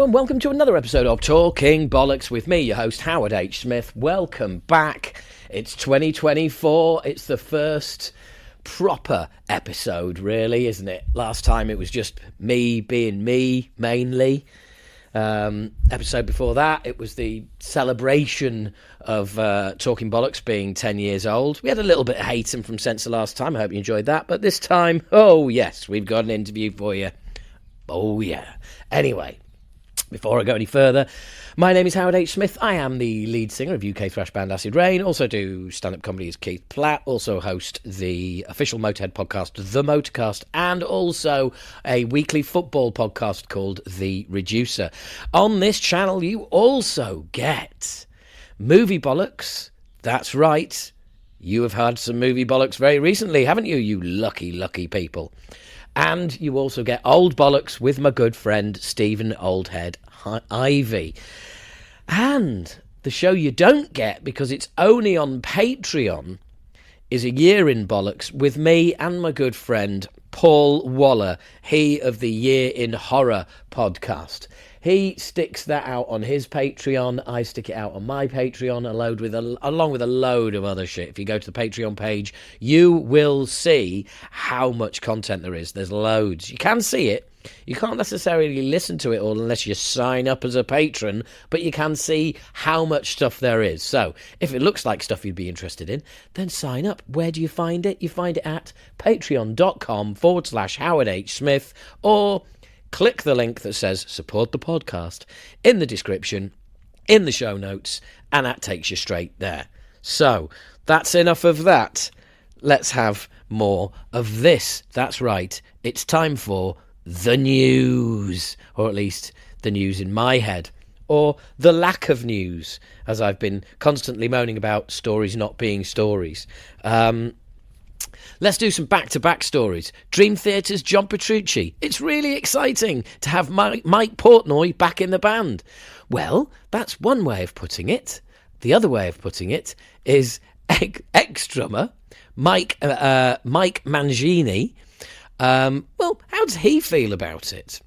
Hello and welcome to another episode of Talking Bollocks with me, your host Howard H. Smith. Welcome back. It's 2024. It's the first proper episode, really, isn't it? Last time it was just me being me, mainly. Episode before that, it was the celebration of Talking Bollocks being 10 years old. We had a little bit of hating from Censor last time. I hope you enjoyed that. But this time, oh yes, we've got an interview for you. Oh yeah. Anyway, before I go any further, my name is Howard H. Smith. I am the lead singer of UK thrash band Acid Rain. Also do stand-up comedy as Keith Platt. Also host the official Motorhead podcast, The Motorcast, and also a weekly football podcast called The Reducer. On this channel, you also get Movie Bollocks. That's right. You have had some Movie Bollocks very recently, haven't you, you lucky, lucky people? And you also get Old Bollocks with my good friend Stephen Oldhead Ivy. And the show you don't get, because it's only on Patreon, is A Year in Bollocks with me and my good friend Paul Waller, he of the Year in Horror podcast. He sticks that out on his Patreon. I stick it out on my Patreon, along with a load of other shit. If you go to the Patreon page, you will see how much content there is. There's loads. You can see it. You can't necessarily listen to it all unless you sign up as a patron, but you can see how much stuff there is. So if it looks like stuff you'd be interested in, then sign up. Where do you find it? You find it at patreon.com/Howard H. Smith, or click the link that says support the podcast in the description, in the show notes, and that takes you straight there. So that's enough of that. Let's have more of this. That's right. It's time for the news, or at least the news in my head, or the lack of news, as I've been constantly moaning about stories not being stories. Let's do some back-to-back stories. Dream Theatre's John Petrucci. It's really exciting to have Mike Portnoy back in the band. Well, that's one way of putting it. The other way of putting it is ex-drummer Mike Mangini. Well, how does he feel about it?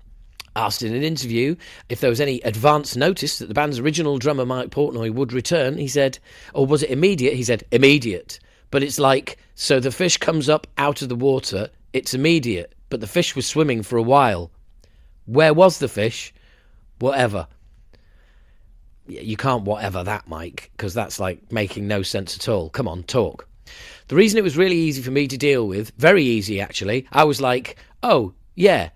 Asked in an interview if there was any advance notice that the band's original drummer Mike Portnoy would return, he said, or was it immediate? He said, immediate. But it's like, so the fish comes up out of the water, it's immediate, but the fish was swimming for a while. Where was the fish? Whatever. You can't whatever that, Mike, because that's like making no sense at all. Come on, talk. The reason it was really easy for me to deal with, very easy actually, I was like, oh, yeah,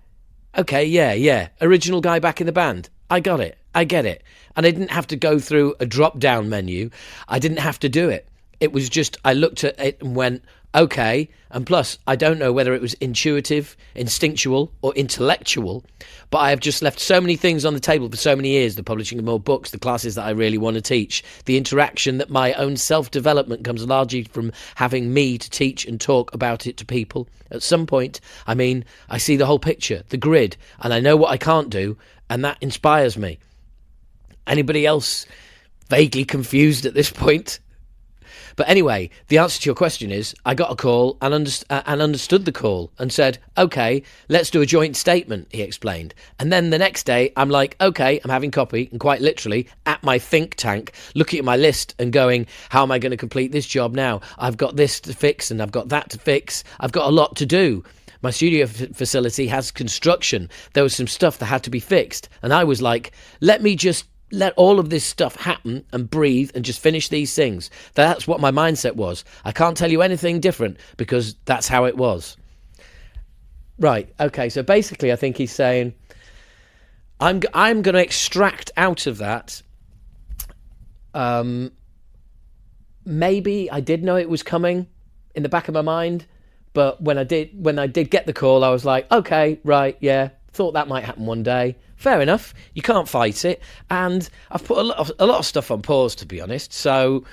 okay, yeah, original guy back in the band. I got it, I get it. And I didn't have to go through a drop-down menu. I didn't have to do it. It was just, I looked at it and went, okay. And plus, I don't know whether it was intuitive, instinctual, or intellectual, but I have just left so many things on the table for so many years, the publishing of more books, the classes that I really want to teach, the interaction that my own self-development comes largely from having me to teach and talk about it to people. At some point, I mean, I see the whole picture, the grid, and I know what I can't do, and that inspires me. Anybody else vaguely confused at this point? But anyway, the answer to your question is, I got a call and understood the call and said, okay, let's do a joint statement, he explained. And then the next day, I'm like, okay, I'm having copy, and quite literally at my think tank, looking at my list and going, how am I going to complete this job now? I've got this to fix and I've got that to fix. I've got a lot to do. My studio facility has construction. There was some stuff that had to be fixed. And I was like, let me just let all of this stuff happen and breathe and just finish these things. That's what my mindset was. I can't tell you anything different because that's how it was. Right, okay, so basically I think he's saying, I'm going to extract out of that, maybe I did know it was coming in the back of my mind, but when I did get the call, I was like, okay, right, yeah, thought that might happen one day. Fair enough. You can't fight it. And I've put a lot of stuff on pause, to be honest. So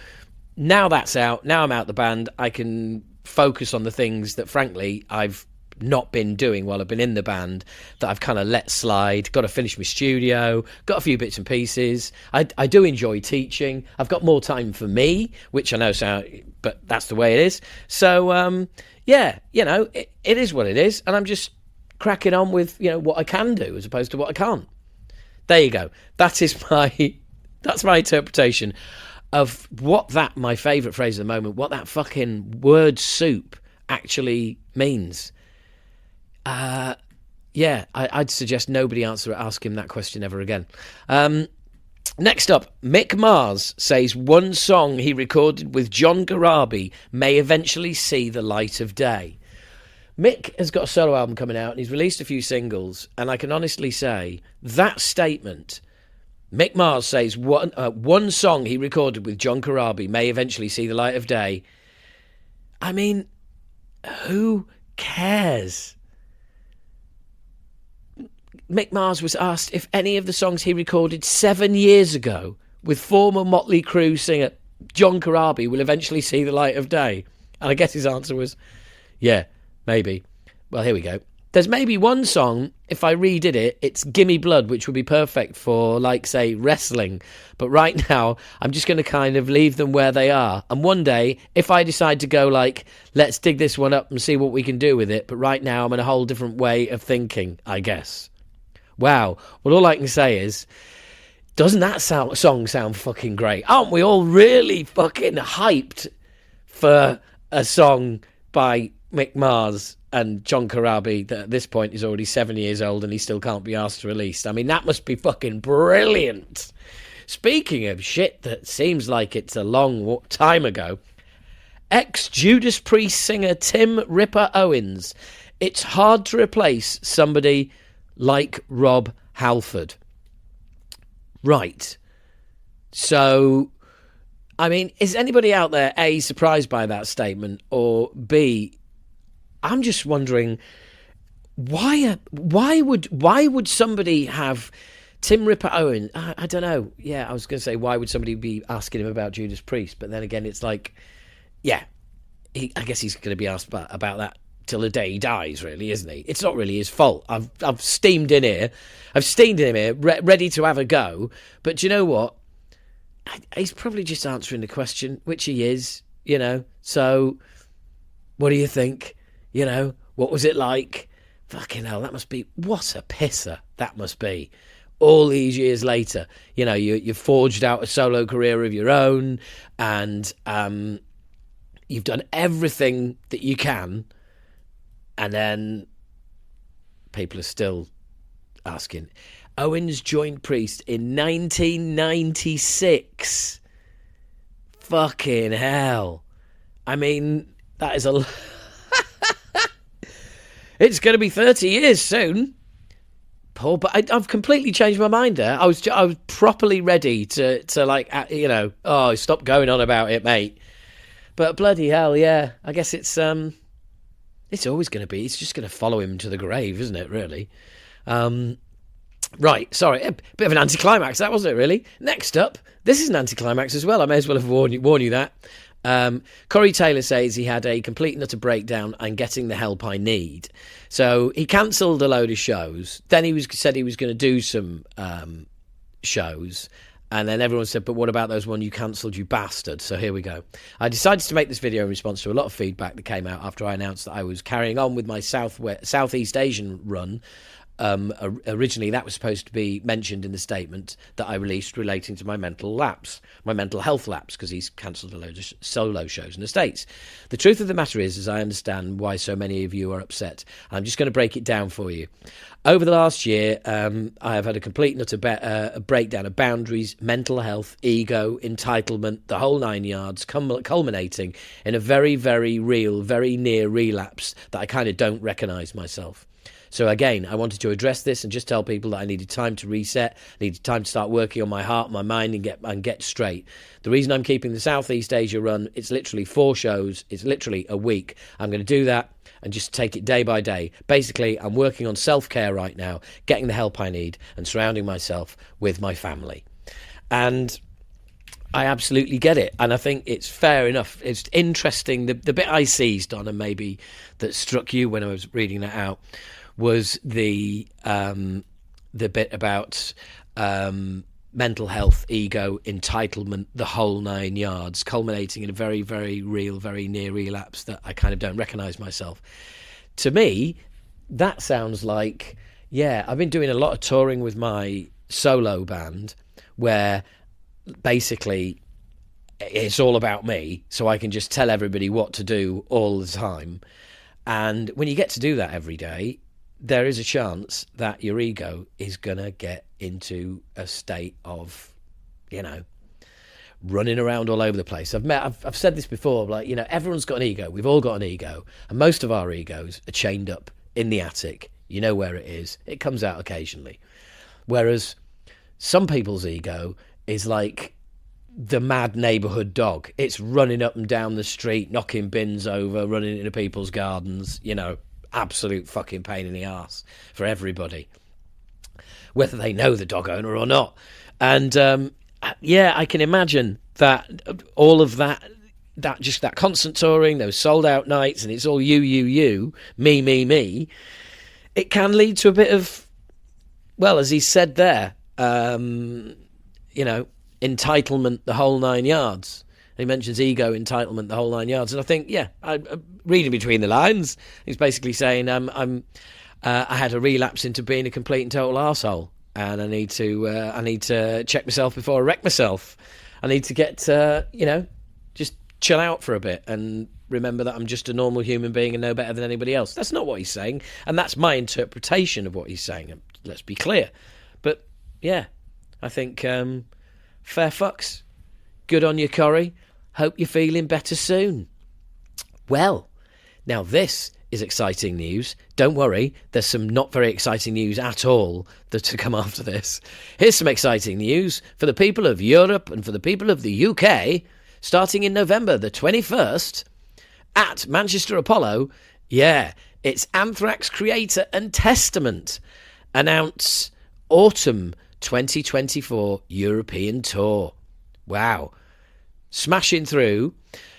now that's out. Now I'm out the band. I can focus on the things that, frankly, I've not been doing while I've been in the band, that I've kind of let slide. Got to finish my studio. Got a few bits and pieces. I do enjoy teaching. I've got more time for me, which I know but that's the way it is. So, yeah, it is what it is. And I'm just cracking on with, what I can do as opposed to what I can't. there you go. That's my interpretation of what my favourite phrase at the moment, what that fucking word soup actually means. Yeah, I'd suggest nobody ask him that question ever again. Next up, Mick Mars says one song he recorded with John Garabi may eventually see the light of day. Mick has got a solo album coming out and he's released a few singles, and I can honestly say that statement, Mick Mars says one song he recorded with John Garabi may eventually see the light of day. I mean, who cares? Mick Mars was asked if any of the songs he recorded 7 years ago with former Motley Crue singer John Garabi will eventually see the light of day. And I guess his answer was, yeah, maybe. Well, here we go. There's maybe one song, if I redid it, it's Gimme Blood, which would be perfect for, like, say, wrestling. But right now, I'm just going to kind of leave them where they are. And one day, if I decide to go, like, let's dig this one up and see what we can do with it. But right now, I'm in a whole different way of thinking, I guess. Wow. Well, all I can say is, doesn't that song sound fucking great? Aren't we all really fucking hyped for a song by Mick Mars and John Garabi that at this point is already 7 years old and he still can't be asked to release? I mean, that must be fucking brilliant. Speaking of shit that seems like it's a long time ago, ex-Judas Priest singer Tim Ripper Owens. It's hard to replace somebody like Rob Halford. Right. So, I mean, is anybody out there, A, surprised by that statement, or B, I'm just wondering why would somebody have Tim Ripper Owens? I don't know. Yeah, I was going to say, why would somebody be asking him about Judas Priest? But then again, it's like, yeah, I guess he's going to be asked about that till the day he dies, really, isn't he? It's not really his fault. I've steamed in here. Ready to have a go. But do you know what? He's probably just answering the question, which he is, you know. So, what do you think? You know, what was it like? Fucking hell, that must be... What a pisser that must be. All these years later, you know, you've forged out a solo career of your own, and you've done everything that you can, and then people are still asking. Owens joined Priest in 1996. Fucking hell. I mean, that is a... It's going to be 30 years soon. Paul, but I've completely changed my mind there. I was properly ready to like, you know, oh, stop going on about it, mate. But bloody hell, yeah. I guess it's always going to be. It's just going to follow him to the grave, isn't it, really? Right, sorry. A bit of an anticlimax, that wasn't it, really? Next up, this is an anticlimax as well. I may as well have warned you that. Corey Taylor says he had a complete and utter breakdown and getting the help I need. So he cancelled a load of shows. Then said he was going to do some shows. And then everyone said, but what about those one you cancelled, you bastard? So here we go. I decided to make this video in response to a lot of feedback that came out after I announced that I was carrying on with my Southeast Asian run. Originally, that was supposed to be mentioned in the statement that I released relating to my mental health lapse, because he's cancelled a load of solo shows in the States. The truth of the matter is I understand why so many of you are upset. I'm just going to break it down for you. Over the last year, I have had a complete and utter breakdown of boundaries, mental health, ego, entitlement, the whole nine yards, culminating in a very, very real, very near relapse that I kind of don't recognise myself. So again, I wanted to address this and just tell people that I needed time to reset, needed time to start working on my heart, my mind, and get straight. The reason I'm keeping the Southeast Asia run, it's literally 4 shows, it's literally a week. I'm going to do that and just take it day by day. Basically, I'm working on self-care right now, getting the help I need, and surrounding myself with my family. And I absolutely get it, and I think it's fair enough. It's interesting. The bit I seized on, and maybe that struck you when I was reading that out, was the bit about mental health, ego, entitlement, the whole 9 yards, culminating in a very, very real, very near relapse that I kind of don't recognise myself. To me, that sounds like, yeah, I've been doing a lot of touring with my solo band where basically it's all about me, so I can just tell everybody what to do all the time. And when you get to do that every day, there is a chance that your ego is going to get into a state of, running around all over the place. I've said this before, like, everyone's got an ego. We've all got an ego. And most of our egos are chained up in the attic. You know where it is. It comes out occasionally. Whereas some people's ego is like the mad neighbourhood dog. It's running up and down the street, knocking bins over, running into people's gardens, absolute fucking pain in the arse for everybody, whether they know the dog owner or not. And I can imagine that all of that constant touring, those sold out nights, and it's all you, me, it can lead to a bit of, well, as he said there, entitlement, the whole 9 yards. He mentions ego, entitlement, the whole 9 yards. And I think, I'm reading between the lines, he's basically saying I had a relapse into being a complete and total arsehole, and I need to check myself before I wreck myself. I need to get just chill out for a bit and remember that I'm just a normal human being and no better than anybody else. That's not what he's saying, and that's my interpretation of what he's saying. Let's be clear. But I think fair fucks. Good on you, Corrie. Hope you're feeling better soon. Well, now this is exciting news. Don't worry, there's some not very exciting news at all to come after this. Here's some exciting news for the people of Europe and for the people of the UK. Starting in November the 21st at Manchester Apollo, it's Anthrax creator and Testament announce Autumn 2024 European Tour. Wow. Smashing through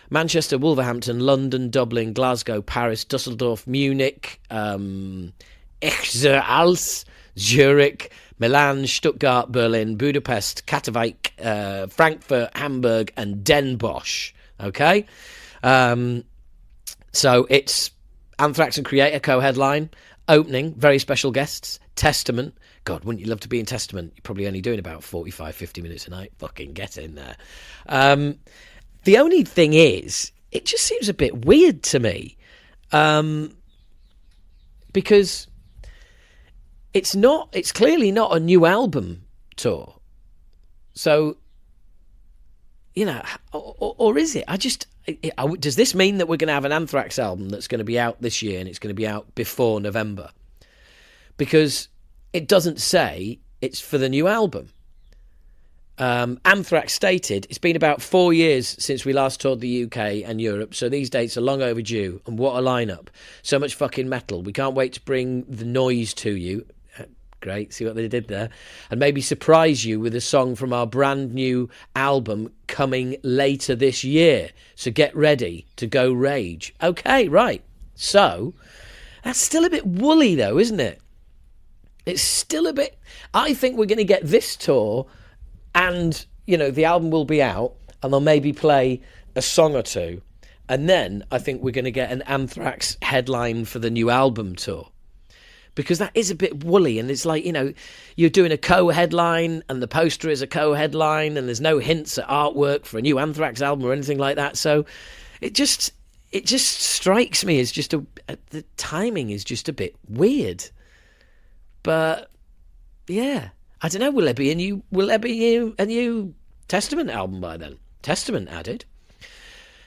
Manchester, Wolverhampton, London, Dublin, Glasgow, Paris, Dusseldorf, Munich, Echzerals, Zurich, Milan, Stuttgart, Berlin, Budapest, Katowice, Frankfurt, Hamburg, and Den Bosch. Okay? So it's Anthrax and Creator co-headline, opening, very special guests, Testament. God, wouldn't you love to be in Testament? You're probably only doing about 45, 50 minutes a night. Fucking get in there. The only thing is, it just seems a bit weird to me. Because it's clearly not a new album tour. So, or is it? Does this mean that we're going to have an Anthrax album that's going to be out this year and it's going to be out before November? Because it doesn't say it's for the new album. Anthrax stated, it's been about 4 years since we last toured the UK and Europe, so these dates are long overdue, and what a lineup. So much fucking metal. We can't wait to bring the noise to you. Great, see what they did there? And maybe surprise you with a song from our brand new album coming later this year. So get ready to go rage. Okay, right. So, that's still a bit woolly though, isn't it? It's still a bit... I think we're going to get this tour and, the album will be out and they'll maybe play a song or two. And then I think we're going to get an Anthrax headline for the new album tour. Because that is a bit woolly, and it's like, you're doing a co-headline and the poster is a co-headline and there's no hints at artwork for a new Anthrax album or anything like that. So it just strikes me as just the timing is just a bit weird. But I don't know. Will there be a new Testament album by then? Testament added.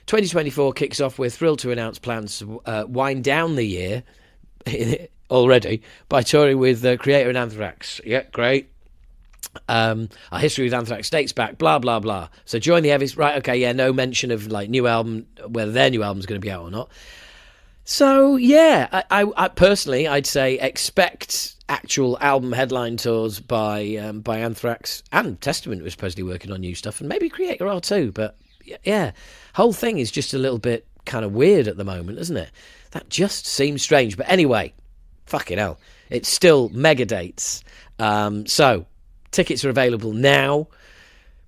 2024 kicks off. We're thrilled to announce plans to wind down the year already by touring with Creator and Anthrax. Yeah, great. Our history with Anthrax dates back, blah, blah, blah. So join the heavies. Right, okay, no mention of new album, whether their new album's going to be out or not. So, I personally, I'd say expect actual album headline tours by Anthrax, and Testament was supposedly working on new stuff, and maybe Creator are too, but whole thing is just a little bit kind of weird at the moment, isn't it? That just seems strange. But anyway, fucking hell, it's still mega dates. So, tickets are available now.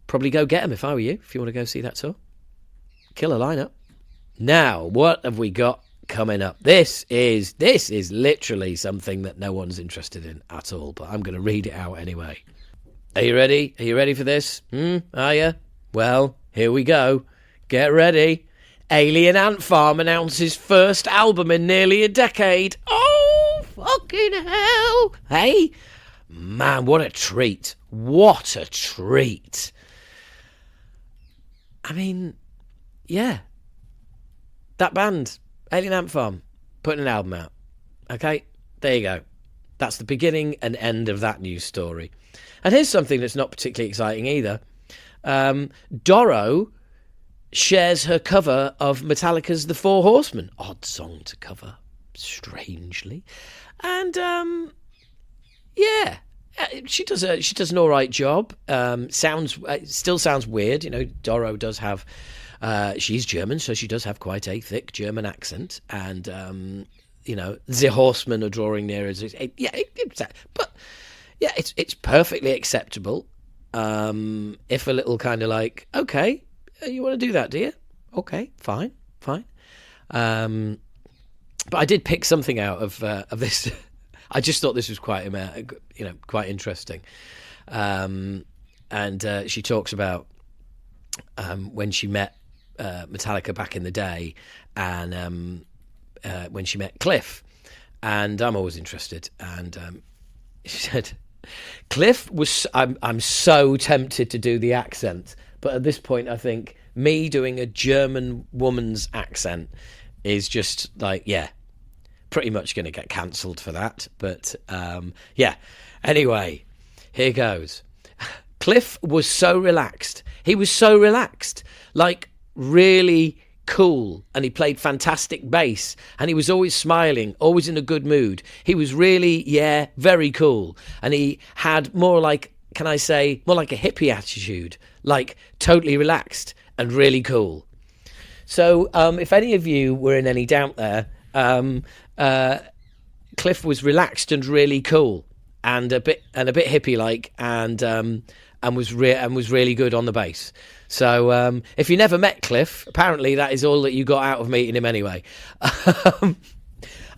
Probably go get them if I were you, if you want to go see that tour. Killer lineup. Now, what have we got coming up? This is literally something that no one's interested in at all, but I'm going to read it out anyway. Are you ready? Are you ready for this? Are you? Well, here we go. Get ready. Alien Ant Farm announces first album in nearly a decade. Oh, fucking hell. Hey? Man, what a treat. What a treat. I mean, yeah. That band, Alien Ant Farm, putting an album out. Okay? There you go. That's the beginning and end of that news story. And here's something that's not particularly exciting either. Doro shares her cover of Metallica's The Four Horsemen. Odd song to cover, strangely. And, yeah, she does an all right job. Still sounds weird. You know, Doro does have... she's German, so she does have quite a thick German accent. And, you know, the horsemen are drawing near us. But... yeah, it's perfectly acceptable. If a little kind of like, okay, you want to do that, do you? Okay, fine. But I did pick something out of this. I just thought this was quite interesting. And she talks about when she met Metallica back in the day, and when she met Cliff. And I'm always interested. And she said, Cliff was... I'm so tempted to do the accent, but at this point I think me doing a German woman's accent is just like, yeah, pretty much going to get cancelled for that. But yeah, anyway, here goes. Cliff was so relaxed. He was so relaxed, like really cool, and he played fantastic bass, and he was always smiling, always in a good mood. He was really, yeah, very cool, and he had more like, can I say, more like a hippie attitude, like totally relaxed and really cool. So if any of you were in any doubt there, Cliff was relaxed and really cool, and a bit hippie like, and was really good on the bass. So if you never met Cliff, apparently that is all that you got out of meeting him anyway.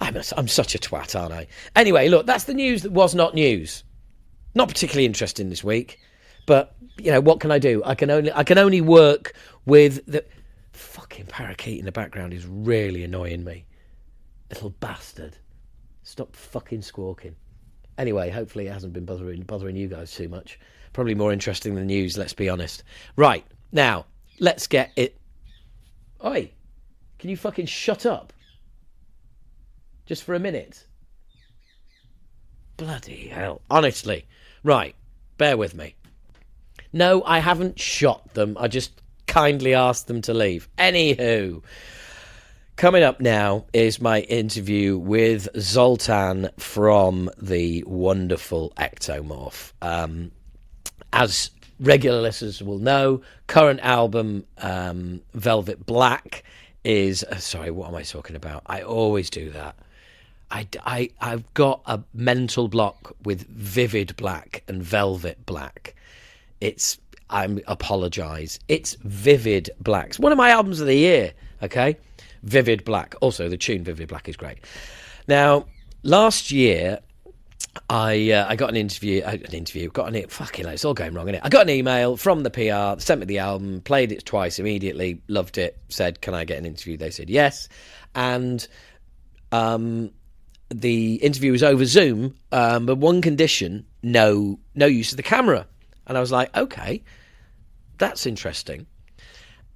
I'm such a twat, aren't I? Anyway, look, that's the news that was not news. Not particularly interesting this week, but you know, what can I do? I can only work with the fucking parakeet in the background is really annoying me. Little bastard. Stop fucking squawking. Anyway, hopefully it hasn't been bothering you guys too much. Probably more interesting than the news, let's be honest. Right, now, let's get it... Oi, can you fucking shut up? Just for a minute. Bloody hell. Honestly. Right, bear with me. No, I haven't shot them. I just kindly asked them to leave. Anywho, coming up now is my interview with Zoltan from the wonderful Ektomorf. As regular listeners will know, current album, Velvet Black, is... sorry, what am I talking about? I always do that. I've got a mental block with Vivid Black and Velvet Black. I apologise. It's Vivid Black. It's one of my albums of the year, okay? Vivid Black. Also, the tune Vivid Black is great. Now, last year... I got an interview, fucking hell, it's all going wrong, isn't it? I got an email from the PR, sent me the album, played it twice immediately, loved it, said, can I get an interview? They said yes. And the interview was over Zoom, but one condition, no use of the camera. And I was like, okay, that's interesting.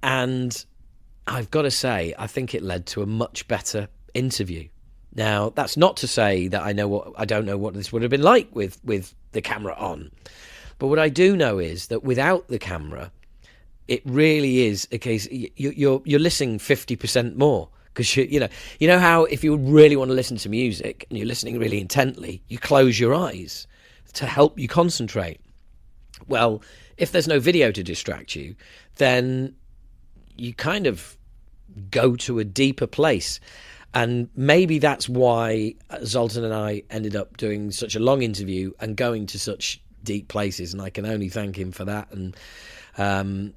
And I've got to say, I think it led to a much better interview. Now, that's not to say that I don't know what this would have been like with the camera on. But what I do know is that without the camera, it really is a case you're listening 50% more, because you know how if you really want to listen to music and you're listening really intently, you close your eyes to help you concentrate. Well, if there's no video to distract you, then you kind of go to a deeper place. And maybe that's why Zoltan and I ended up doing such a long interview and going to such deep places. And I can only thank him for that. And, I'm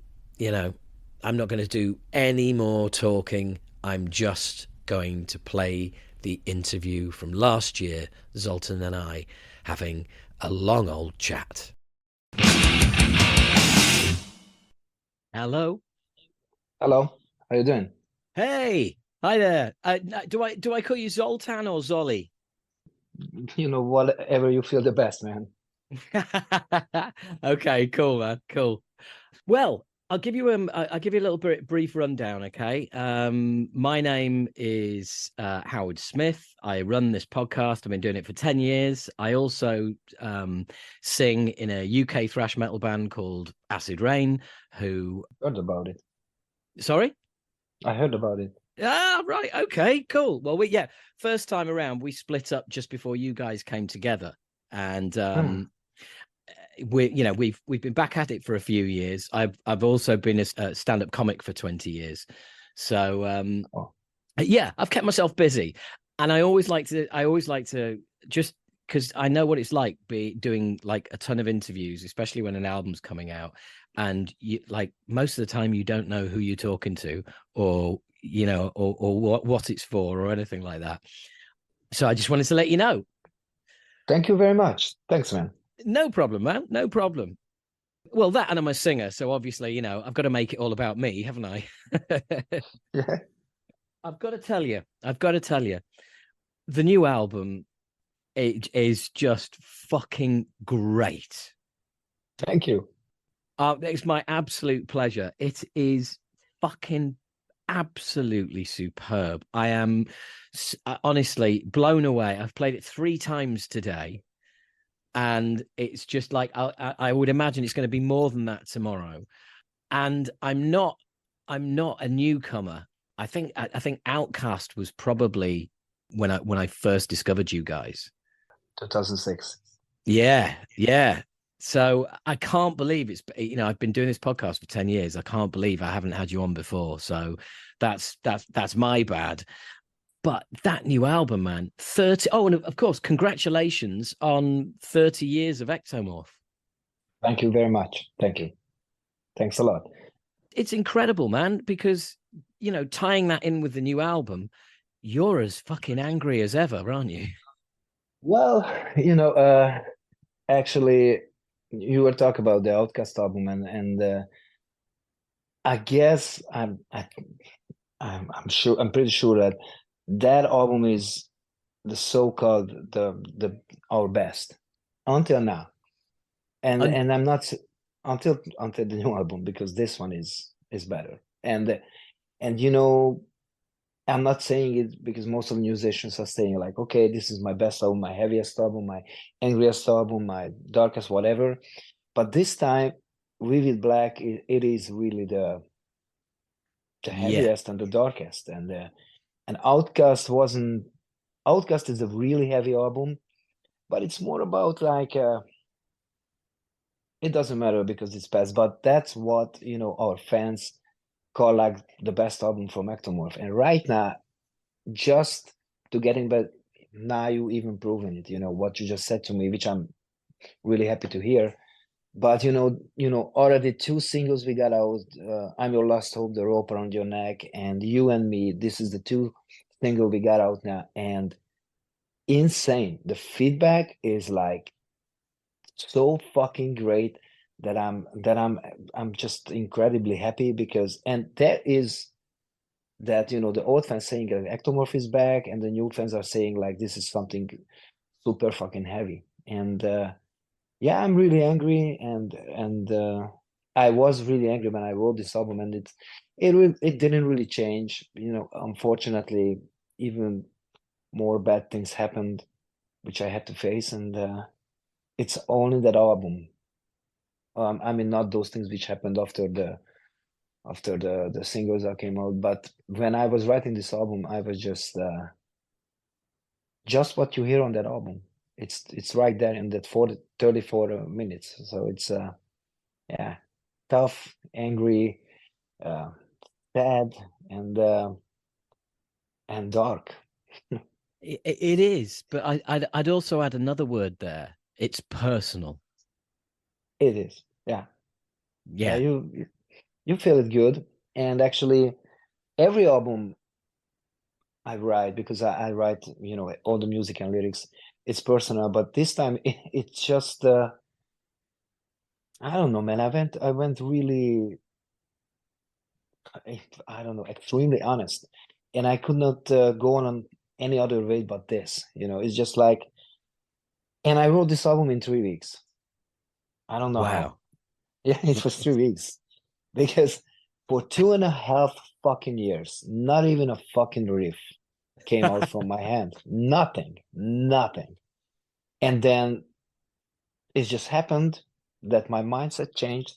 not going to do any more talking. I'm just going to play the interview from last year, Zoltan and I having a long old chat. Hello. Hello, how you doing? Hey. Hi there. Do I call you Zoltan or Zolly? You know, whatever you feel the best, man. Okay, cool, man. Cool. Well, I'll give you a little bit brief rundown, okay? My name is Howard Smith. I run this podcast. I've been doing it for 10 years. I also sing in a UK thrash metal band called Acid Rain, who Heard about it. sorry? I heard about it. Ah, right. Okay, cool. Well, yeah, first time around, we split up just before you guys came together. And Hmm. we've been back at it for a few years. I've also been a stand-up comic for 20 years. So Oh, yeah, I've kept myself busy. And I always like to just because I know what it's like be doing like a ton of interviews, especially when an album's coming out. And you like most of the time you don't know who you're talking to or or what it's for or anything like that. So I just wanted to let you know. thank you very much. Thanks, man. No problem, man. No problem. Well, that and I'm a singer, so obviously, I've got to make it all about me, haven't I? Yeah, I've got to tell you, the new album it is just fucking great. thank you. It's my absolute pleasure. It is fucking absolutely superb. I am honestly blown away. I've played it 3 times today, and it's just like I would imagine it's going to be more than that tomorrow. And I'm not a newcomer. I think Outcast was probably when I first discovered you guys. 2006. Yeah, yeah. So I can't believe I've been doing this podcast for 10 years. I can't believe I haven't had you on before. So that's my bad. But that new album, man, 30. Oh, and of course, congratulations on 30 years of Ektomorf. Thank you very much. Thank you. Thanks a lot. It's incredible, man, because tying that in with the new album, you're as fucking angry as ever, aren't you? Well, actually, you were talking about the Outcast album, and I guess I'm sure I'm pretty sure that that album is the so-called the our best until now. and And and I'm not until the new album because this one is better. And I'm not saying it because most of the musicians are saying like, okay, this is my best album, my heaviest album, my angriest album, my darkest whatever. But this time, Vivid Black, it is really the yeah, heaviest and the darkest. And Outcast is a really heavy album, but it's more about like it doesn't matter because it's past, but that's what our fans call like the best album from Ektomorf. And right now, just to getting back, now you even proven it. What you just said to me, which I'm really happy to hear. But already two singles we got out. I'm Your Last Hope, The Rope Around Your Neck, and You and Me. This is the two single we got out now, and insane. The feedback is like so fucking great that I'm just incredibly happy because and that is that the old fans saying Ectomorph is back and the new fans are saying like this is something super fucking heavy. And yeah, I'm really angry, and I was really angry when I wrote this album, and it didn't really change. Unfortunately, even more bad things happened which I had to face, and it's only that album. I mean, not those things which happened after the singles that came out, but when I was writing this album, I was just what you hear on that album. It's right there in that 34 minutes. So it's yeah, tough, angry, uh, sad, and dark. it is. But I'd also add another word there. It's personal. It is. Yeah, yeah. Yeah. You feel it good, and actually, every album I write because I write, all the music and lyrics. It's personal, but this time it's just I don't know, man. I went really. I don't know, extremely honest, and I could not go on any other way but this. It's just like, and I wrote this album in 3 weeks. I don't know how. Wow. Yeah, it was 3 weeks because for 2.5 fucking years, not even a fucking riff came out from my hand. Nothing, nothing. And then it just happened that my mindset changed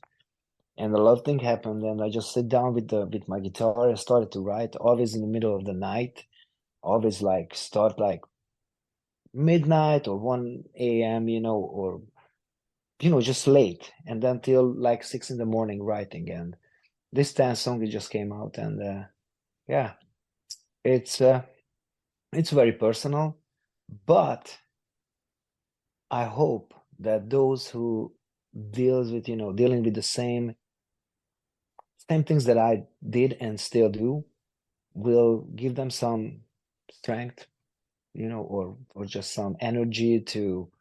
and a lot of things happened. And I just sit down with my guitar and started to write, always in the middle of the night, always like start like midnight or 1 a.m., or just late, and then till like 6 in the morning writing. And this 10th song it just came out, and yeah, it's very personal, but I hope that those who dealing with the same things that I did and still do will give them some strength, or just some energy to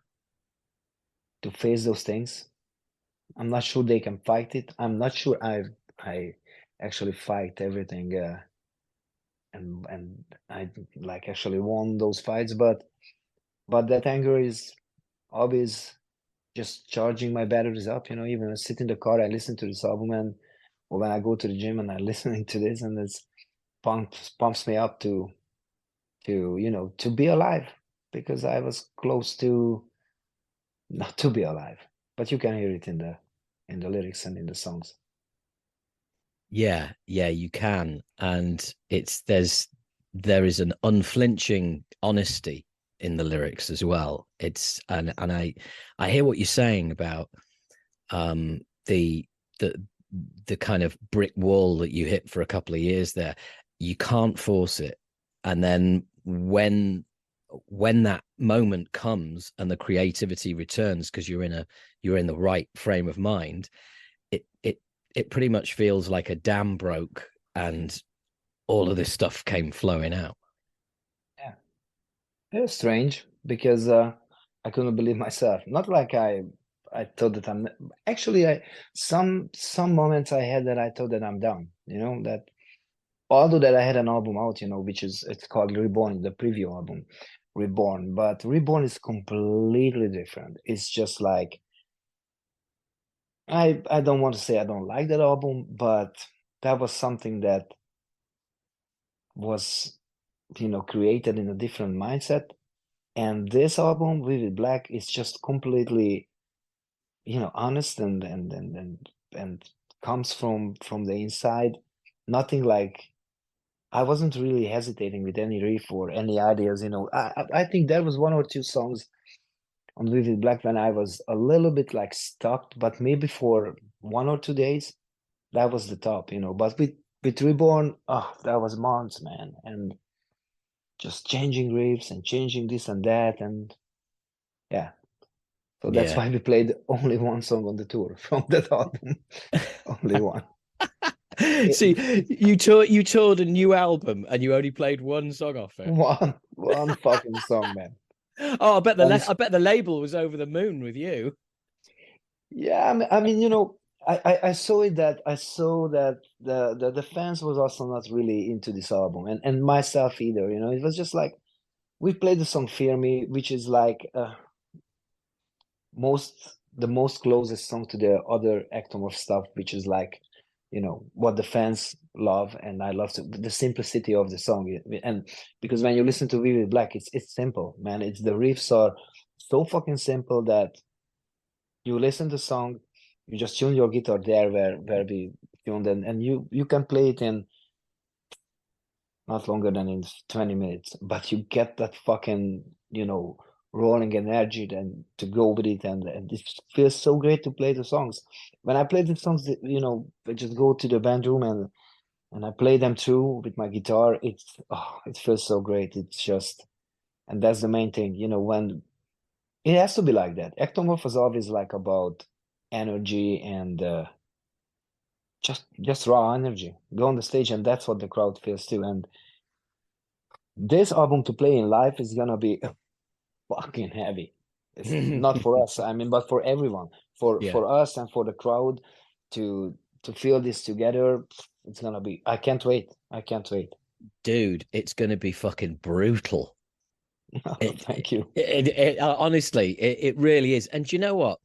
face those things. I'm not sure they can fight it. I'm not sure I actually fight everything, and I like actually won those fights, but that anger is always just charging my batteries up. Even I sit in the car, I listen to this album, and or when I go to the gym and I'm listening to this, and it's pumps me up to be alive, because I was close to not to be alive. But you can hear it in the lyrics and in the songs. Yeah, yeah, you can. And there is an unflinching honesty in the lyrics as well. And I hear what you're saying about um the the the kind of brick wall that you hit for a couple of years there. You can't force it. And then when that moment comes and the creativity returns because you're in the right frame of mind, it pretty much feels like a dam broke and all of this stuff came flowing out. Yeah, it was strange because I couldn't believe myself. Not like I thought that I'm actually I some moments I had that I thought that I'm done. That although that I had an album out, which it's called Reborn, the preview album, Reborn. But Reborn is completely different. It's just like I don't want to say I don't like that album, but that was something that was created in a different mindset. And this album, Vivid Black, is just completely honest and comes from the inside. Nothing like, I wasn't really hesitating with any riff or any ideas. I think there was one or two songs on Vivid Black when I was a little bit like stuck, but maybe for 1 or 2 days, that was the top. But with Reborn, oh, that was months, man, and just changing riffs and changing this and that, and yeah. So that's Yeah. why we played only one song on the tour from that album, only one. See, you toured a new album and you only played one song off it. One fucking song, man. Oh, And I bet the label was over the moon with you. yeah, I mean, I saw it that I saw that the fans was also not really into this album, and myself either. It was just like we played the song "Fear Me," which is like the most closest song to the other Ektomorf stuff, which is like what the fans love, and I love the simplicity of the song. And because when you listen to Vivid Black, it's simple, man. It's the riffs are so fucking simple that you listen to the song, you just tune your guitar there where we tuned, and you can play it in not longer than in 20 minutes, but you get that fucking rolling energy then to go with it, and it feels so great to play the songs. When I play the songs, I just go to the band room and I play them through with my guitar. It feels so great. It's just, and that's the main thing, when it has to be like that. Ectomorph was always like about energy and just raw energy. Go on the stage, and that's what the crowd feels too. And this album to play in live is gonna be fucking heavy. It's not for us, I mean, but for everyone, for Yeah. us and for the crowd to feel this together. It's gonna be. I can't wait. I can't wait. Dude, it's going to be fucking brutal. It, Thank you. honestly, it really is. And do you know what?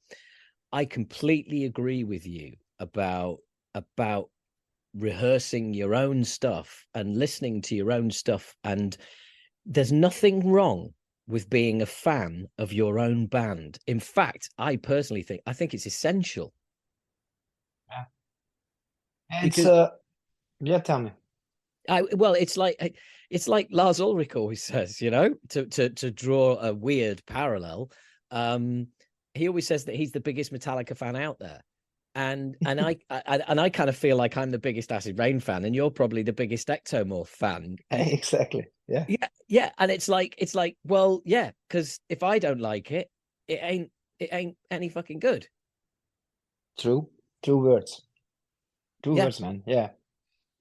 I completely agree with you about rehearsing your own stuff and listening to your own stuff. And there's nothing wrong with being a fan of your own band. In fact, I think it's essential Yeah. It's because yeah. Tell me. well, it's like Lars Ulrich always says, to draw a weird parallel. Um, he always says that he's the biggest Metallica fan out there, and I kind of feel like I'm the biggest Acid Rain fan, and you're probably the biggest Ektomorf fan. Exactly. Yeah. Yeah, yeah, and it's like, well, yeah, because if I don't like it, it ain't any fucking good. True. True words. True Yeah. words, man. Yeah.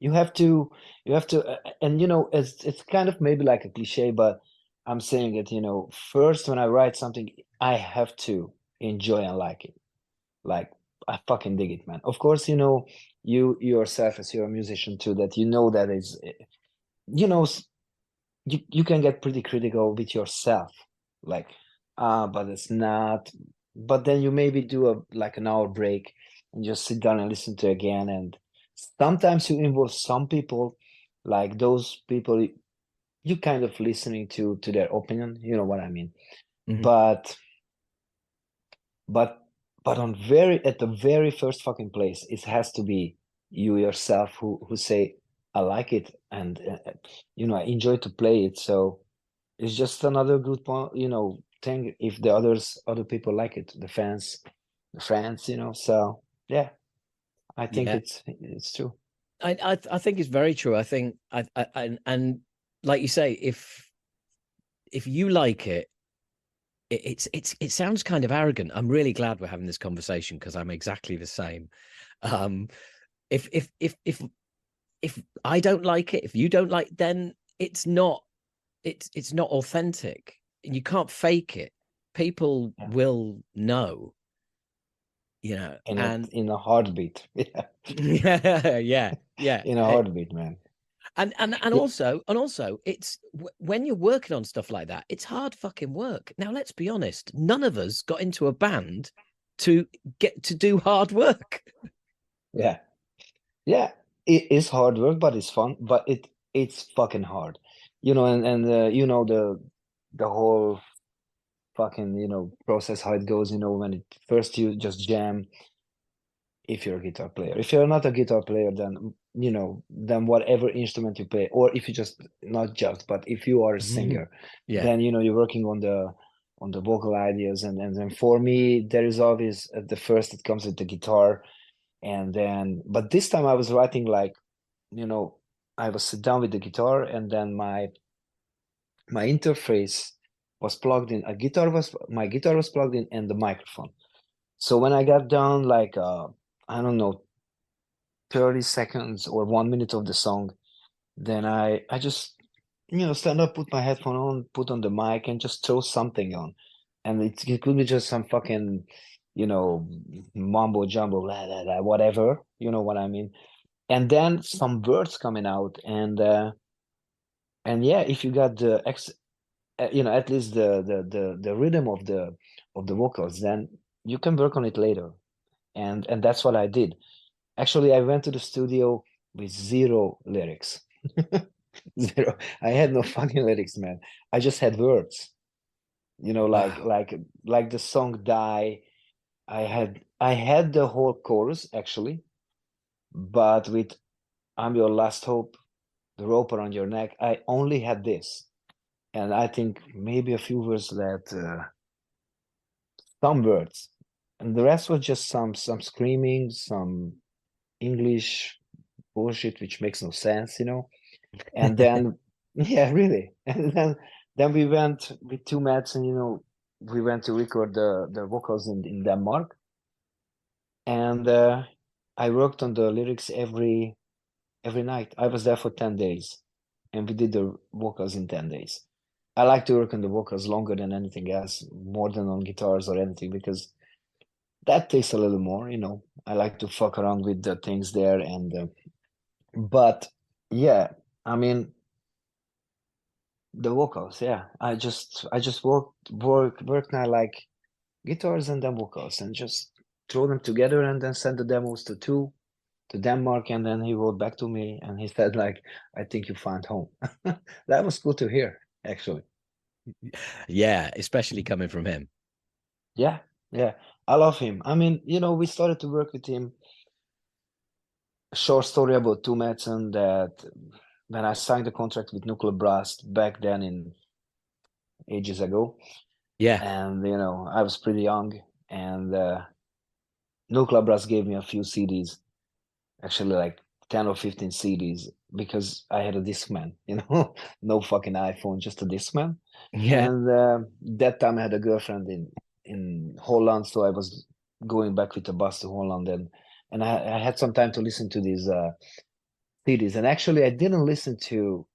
You have to, and it's kind of maybe like a cliche, but I'm saying it. First when I write something, I have to enjoy and like it. Like I fucking dig it, man. Of course, you yourself as you're a musician too, that that is, you know, s- you can get pretty critical with yourself, like, but it's not. But then you maybe do a like an hour break and just sit down and listen to it again. And sometimes you involve some people, like those people you kind of listening to their opinion. You know what I mean? Mhm. But but but on very at the very first fucking place, it has to be you yourself who say I like it, and I enjoy to play it. So it's just another good point, thing if the other people like it, the fans, so yeah, I think Yeah, it's true. I think it's very true. I think and like you say, if you like it, it sounds kind of arrogant. I'm really glad we're having this conversation because I'm exactly the same. Um, if I don't like it, if you don't like, then it's not authentic. You can't fake it. People Yeah. will know, and In a heartbeat. Yeah. yeah, yeah, yeah. In a heartbeat, man. And Yeah, also it's when you're working on stuff like that, it's hard fucking work. Now let's be honest, none of us got into a band to get to do hard work. yeah, yeah. It is hard work, but it's fun. But it's fucking hard, and the whole fucking process, how it goes. When first you just jam. If you're a guitar player, if you're not a guitar player, then whatever instrument you play, or if you just not just, but if you are a singer, Yeah. then you're working on the vocal ideas, and then for me there is always at the first it comes with the guitar, and then but this time I was writing like you know I was sit down with the guitar, and then my interface was plugged in, my guitar was plugged in, and the microphone. So when I got down like I don't know, 30 seconds or 1 minute of the song, then I just stand up, put my headphone on, put on the mic, and just throw something on. And it could be just some fucking you know mumbo jumbo, la, la, la, whatever, you know what I mean. And then some words coming out, and yeah, if you got the at least the rhythm of the vocals, then you can work on it later. And that's what I did. Actually, I went to the studio with zero lyrics. Zero. I had no fucking lyrics, man. I just had words. Like Wow. like the song "Die." I had the whole chorus actually, but with "I'm your last hope," "The rope around your neck," I only had this, and I think maybe a few words that some words, and the rest was just some screaming, some English bullshit which makes no sense. And then yeah, really. And then we went with two mats, and we went to record the vocals in Denmark. And I worked on the lyrics every night. I was there for 10 days, and we did the vocals in 10 days. I like to work on the vocals longer than anything else, more than on guitars or anything, because that takes a little more. I like to fuck around with the things there, But yeah, I mean the vocals, yeah. I just work now like guitars and then vocals and just throw them together and then send the demos to Denmark, and then he wrote back to me and he said like, I think you found home. That was good to hear, actually. Yeah, especially coming from him. Yeah, yeah. I love him. I mean, we started to work with him. A short story about Two Madsen, that when I signed the contract with Nuclear Blast back then in ages ago, Yeah. and I was pretty young, and Nuclear Blast gave me a few CDs, actually like 10 or 15 CDs, because I had a Discman, no fucking iPhone, just a Discman. Yeah. And that time I had a girlfriend in Holland, so I was going back with the bus to Holland, and I had some time to listen to these CDs. And actually, I didn't listen to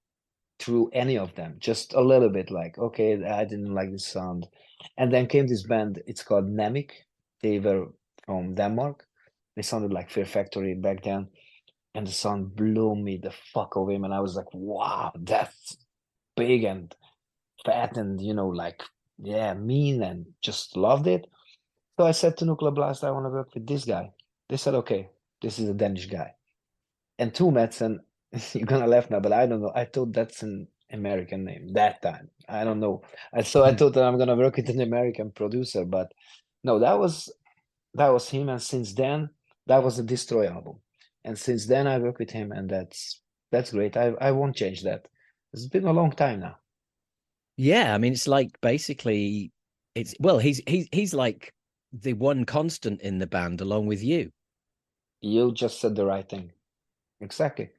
through any of them, just a little bit, like, okay, I didn't like this sound. And then came this band, it's called Nemic. They were from Denmark. They sounded like Fear Factory back then, and the sound blew me the fuck away, man. I was like, wow, that's big and fat and like, yeah, mean, and just loved it. So I said to Nuclear Blast, I want to work with this guy. They said, okay, this is a Danish guy. And Two Madsen, you're gonna laugh now, but I don't know. I thought that's an American name that time. I don't know. So I thought that I'm gonna work with an American producer, but no, that was him. And since then, that was the Destroy album. And since then, I work with him, and that's great. I won't change that. It's been a long time now. Yeah, I mean, it's like basically, it's well, he's like the one constant in the band along with you. You just said the right thing. Exactly.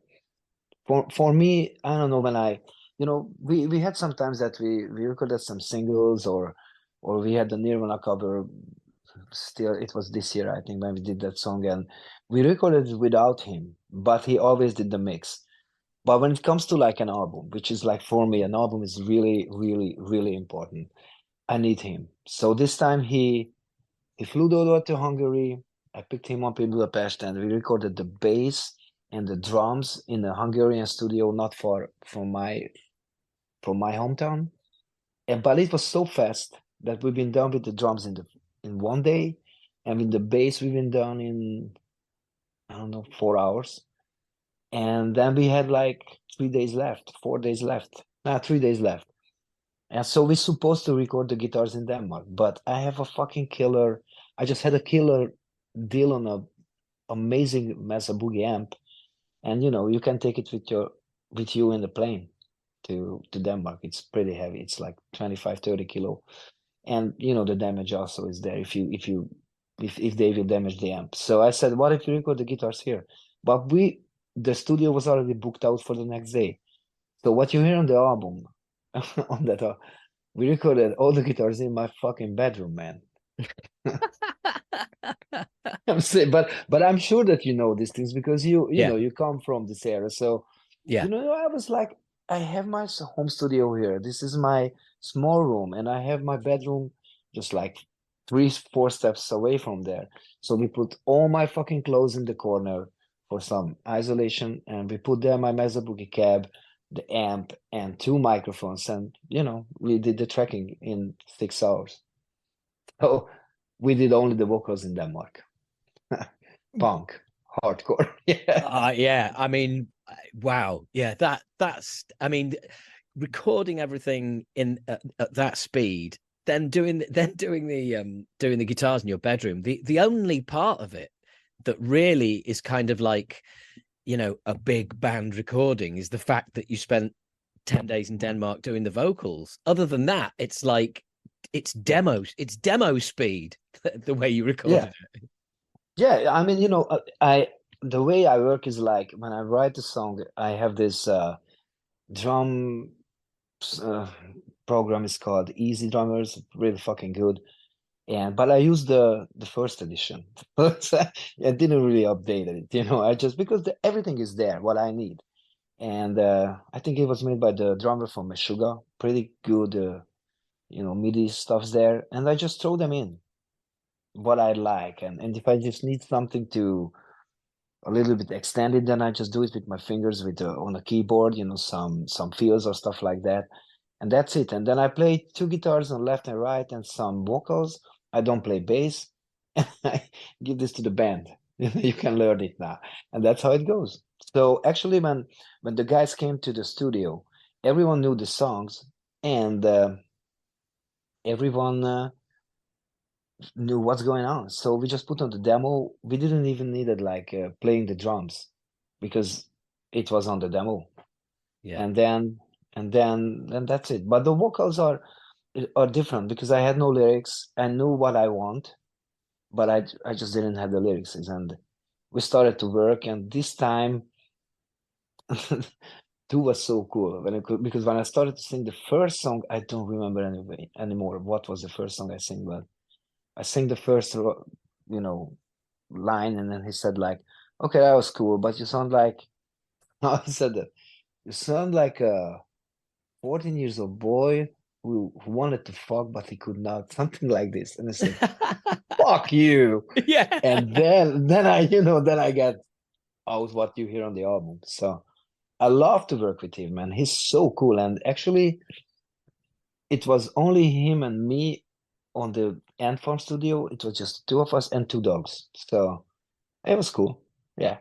For me, I don't know, when we had sometimes that we recorded some singles, or we had the Nirvana cover. Still, it was this year, I think, when we did that song, and we recorded it without him, but he always did the mix. But when it comes to like an album, which is like, for me, an album is really, really, really important, I need him. So this time he flew over to Hungary. I picked him up in Budapest, and we recorded the bass and the drums in a Hungarian studio not far from my hometown. But it was so fast that we've been done with the drums in one day, and with the bass we've been done in, I don't know, 4 hours. And then we had like 3 days left, 4 days left, 3 days left. And so we're supposed to record the guitars in Denmark, but I have a fucking killer. I just had a killer deal on a amazing Mesa Boogie amp, and you can take it with you in the plane to Denmark. It's pretty heavy. It's like 25, 30 kilo, and the damage also is there if they will damage the amp. So I said, what if we record the guitars here? But the studio was already booked out for the next day. So what you hear on the album, on that, we recorded all the guitars in my fucking bedroom, man. I'm saying, but I'm sure that you know these things, because you Yeah. know you come from this era. So Yeah. I was like, I have my home studio here. This is my small room, and I have my bedroom just like 3, 4 steps away from there. So we put all my fucking clothes in the corner for some isolation, and we put there my Mesa Boogie cab, the amp, and 2 microphones, and we did the tracking in 6 hours. So we did only the vocals in Denmark. Punk, hardcore. Yeah. Yeah. I mean, wow. Yeah, I mean, recording everything in at that speed, then doing the guitars in your bedroom. The only part of it that really is kind of like, a big band recording is the fact that you spent 10 days in Denmark doing the vocals. Other than that, it's like it's demo speed, the way you Yeah. recorded it. Yeah. I mean, the way I work is like, when I write a song, I have this drum uh, program. Is called Easy Drummers, really fucking good. But I used the first edition. I didn't really update it, I just, because everything is there, what I need. And I think it was made by the drummer from Meshuggah. Pretty good, MIDI stuff's there, and I just throw them in what I like, and if I just need something to a little bit extended, then I just do it with my fingers with on a keyboard, some fills or stuff like that, and that's it. And then I play two guitars on left and right and some vocals. I don't play bass, and I give this to the band. You can learn it now, and that's how it goes. So actually, when the guys came to the studio, everyone knew the songs, and everyone knew what's going on. So we just put on the demo. We didn't even needed like playing the drums because it was on the demo. Yeah. And then that's it. But the vocals are different because I had no lyrics. I knew what I want, but I just didn't have the lyrics. And we started to work. And this time, two was so cool because when I started to sing the first song, I don't remember anymore what was the first song I sang, but I sang the first, line, and then he said like, "Okay, that was cool, but you sound like," I said that, "You sound like a 14 years old boy who wanted to fuck but he could not," something like this. And I said, "Fuck you!" Yeah. And then I get out what you hear on the album. So I love to work with him, man. He's so cool. And actually, it was only him and me on the Ant Farm studio. It was just two of us and two dogs. So it was cool. Yeah.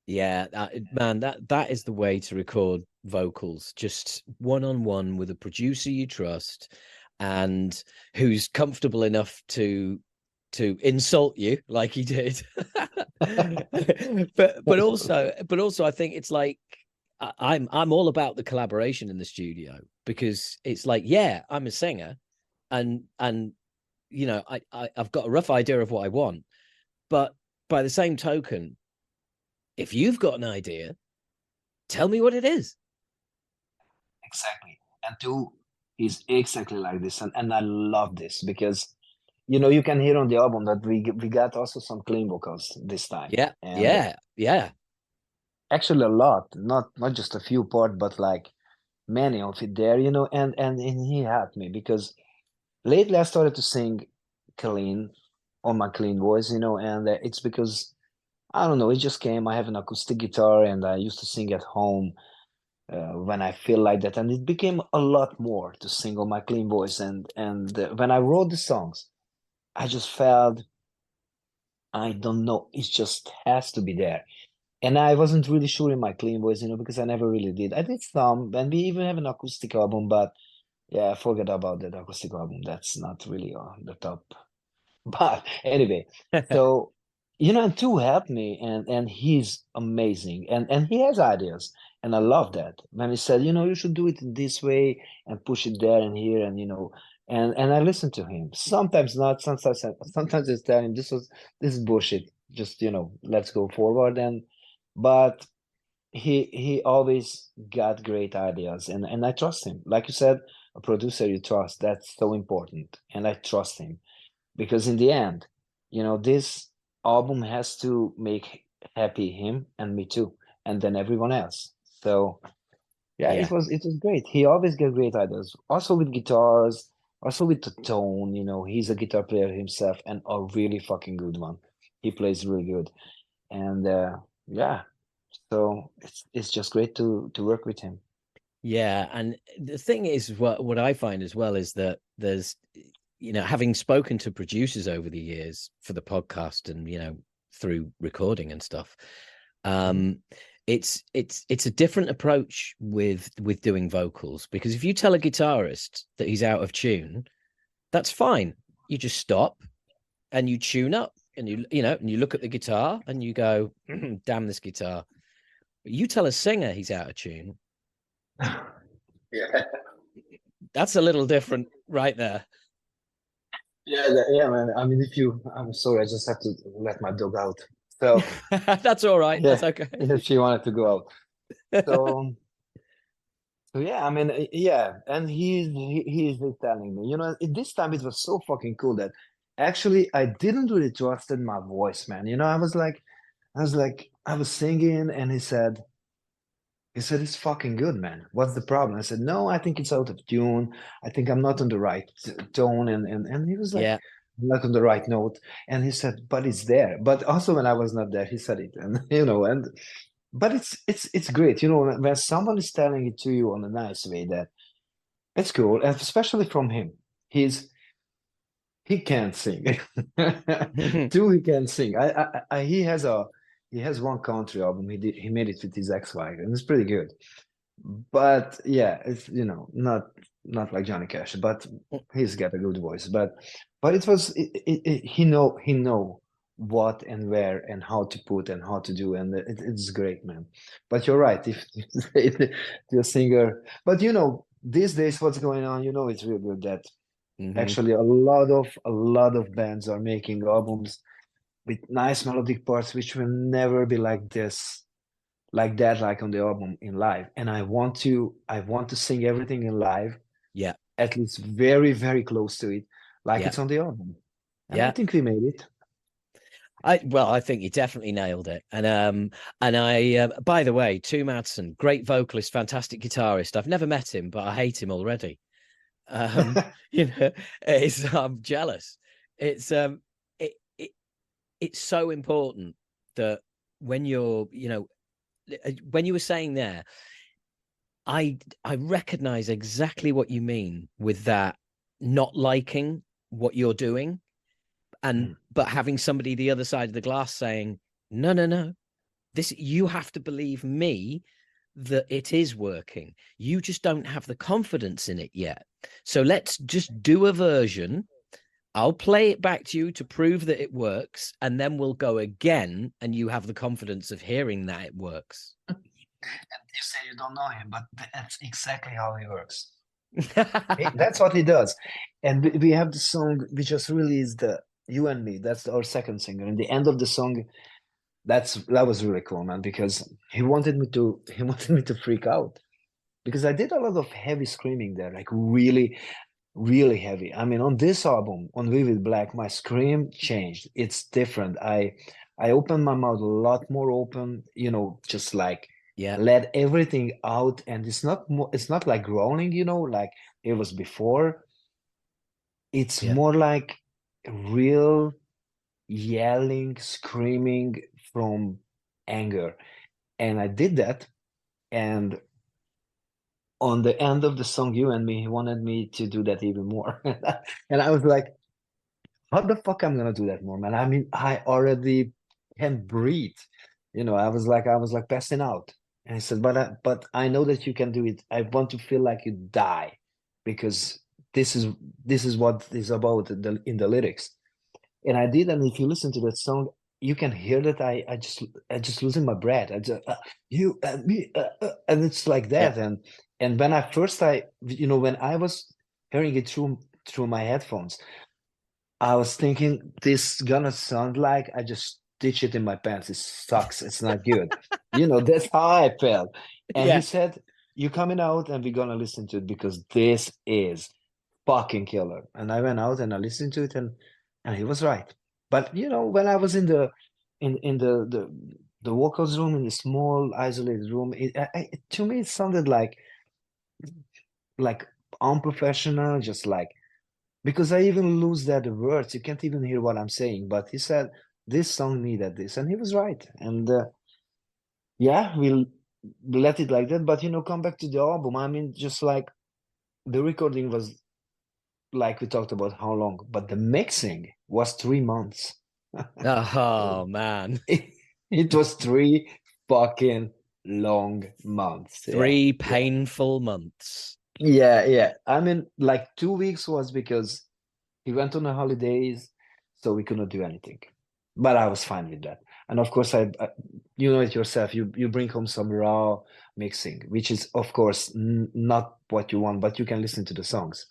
Yeah, man, that is the way to record vocals, just one-on-one with a producer you trust and who's comfortable enough to insult you like he did. but also I think it's like I'm all about the collaboration in the studio because it's like, yeah, I'm a singer and I've got a rough idea of what I want, but by the same token, if you've got an idea, tell me what it is. Exactly. And two, he's exactly like this. And I love this because, you can hear on the album that we got also some clean vocals this time. Yeah, And yeah. actually a lot, not just a few part, but like many of it there, and he helped me because lately I started to sing clean on my clean voice, and it's because I don't know, it just came. I have an acoustic guitar and I used to sing at home when I feel like that, and it became a lot more to sing on my clean voice. And when I wrote the songs, I just felt, I don't know, it just has to be there. And I wasn't really sure in my clean voice, because I never really did. I did some, and we even have an acoustic album, but yeah, I forgot about that acoustic album. That's not really on the top. But anyway, so and two helped me, and he's amazing, and he has ideas, and I love that when he said, you should do it in this way and push it there and here, and I listen to him. Sometimes not, sometimes I tell him this is bullshit. Just let's go forward, but he always got great ideas, and I trust him. Like you said, a producer you trust, that's so important, and I trust him because in the end, this album has to make happy him and me too, and then everyone else. So yeah, it Yeah. was great. He always get great ideas, also with guitars, also with the tone. He's a guitar player himself and a really fucking good one. He plays really good, and yeah, so it's just great to work with him. Yeah, and the thing is, what I find as well is that there's, having spoken to producers over the years for the podcast and through recording and stuff, it's a different approach with doing vocals, because if you tell a guitarist that he's out of tune, that's fine. You just stop and you tune up, and and you look at the guitar and you go, "Damn this guitar." But you tell a singer he's out of tune, Yeah. that's a little different right there. Yeah, yeah, man. I mean, I'm sorry, I just have to let my dog out. So, That's all right. That's yeah, okay. if she wanted to go out. So, yeah, I mean, yeah, and he's telling me, this time it was so fucking cool that actually I didn't really trust in my voice, man. I was singing, and he said, "It's fucking good, man. What's the problem?" I said, "No, I think it's out of tune. I think I'm not on the right tone." And he was like, Yeah. not on the right note. And he said, but it's there. But also when I was not there, he said it. And you know, and but it's great, you know, when someone is telling it to you on a nice way, that it's cool, and especially from him. He can't sing. Two, he can sing. He has one country album. He made it with his ex-wife, and it's pretty good. But yeah, it's, you know, not like Johnny Cash, but he's got a good voice. But it was he know what and where and how to put and how to do, and it's great, man. But you're right, if you say to a singer, but you know, these days what's going on, you know, it's real good that Hmm. actually a lot of bands are making albums with nice melodic parts which will never be like this, like that, like on the album in live. And I want to sing everything in live, Yeah, at least very, very close to it, like yeah, it's on the album. And I yeah. think we made it. I think you definitely nailed it. And I by the way, Tu Madsen, great vocalist, fantastic guitarist. I've never met him, but I hate him already. You know, I'm jealous. It's it, it it's so important that when you're, you know, when you were saying there, I recognize exactly what you mean with that, not liking what you're doing, and Mm. but having somebody the other side of the glass saying, no, no, no, this, you have to believe me that it is working. You just don't have the confidence in it yet. So let's just do a version. I'll play it back to you to prove that it works, and then we'll go again, and you have the confidence of hearing that it works. And you say you don't know him, but that's exactly how he works. That's what he does. And we have the song we just released, the You and Me. That's our second singer. And the end of the song, that was really cool, man, because he wanted me to freak out, because I did a lot of heavy screaming there, like really, really heavy. I mean, on this album, on Vivid Black, my scream changed. It's different. I opened my mouth a lot more open, you know, just like Yeah, let everything out. And it's not like growling, you know, like it was before. It's yeah, more like real yelling, screaming from anger. And I did that. And on the end of the song You and Me, he wanted me to do that even more. And I was like, how the fuck I'm gonna do that more, man? I mean, I already can breathe. You know, I was like passing out. And he said, but I know that you can do it. I want to feel like you die, because this is this is what is about in the lyrics. And I did, and if you listen to that song, you can hear that I just losing my breath. I just you and me, and it's like yeah, that. And when I first when I was hearing it through my headphones, I was thinking this gonna sound like I just stitch it in my pants. It sucks. It's not good. That's how I felt. And he yeah. said, "You coming out, and we're gonna listen to it because this is fucking killer." And I went out and I listened to it, and he was right. But when I was in the vocals room, in the small isolated room, to me it sounded like unprofessional, just like, because I even lose that the words. You can't even hear what I'm saying. But he said this song needed this, and he was right. And yeah, we'll let it like that. But come back to the album. I mean, just like the recording was, like we talked about, how long, but the mixing was 3 months. Oh man. it, it was 3 fucking long months. Yeah, Three yeah, painful months. yeah. I mean, like 2 weeks was because he went on the holidays, so we could not do anything. But I was fine with that. And of course, you know it yourself. You bring home some raw mixing, which is of course not what you want, but you can listen to the songs.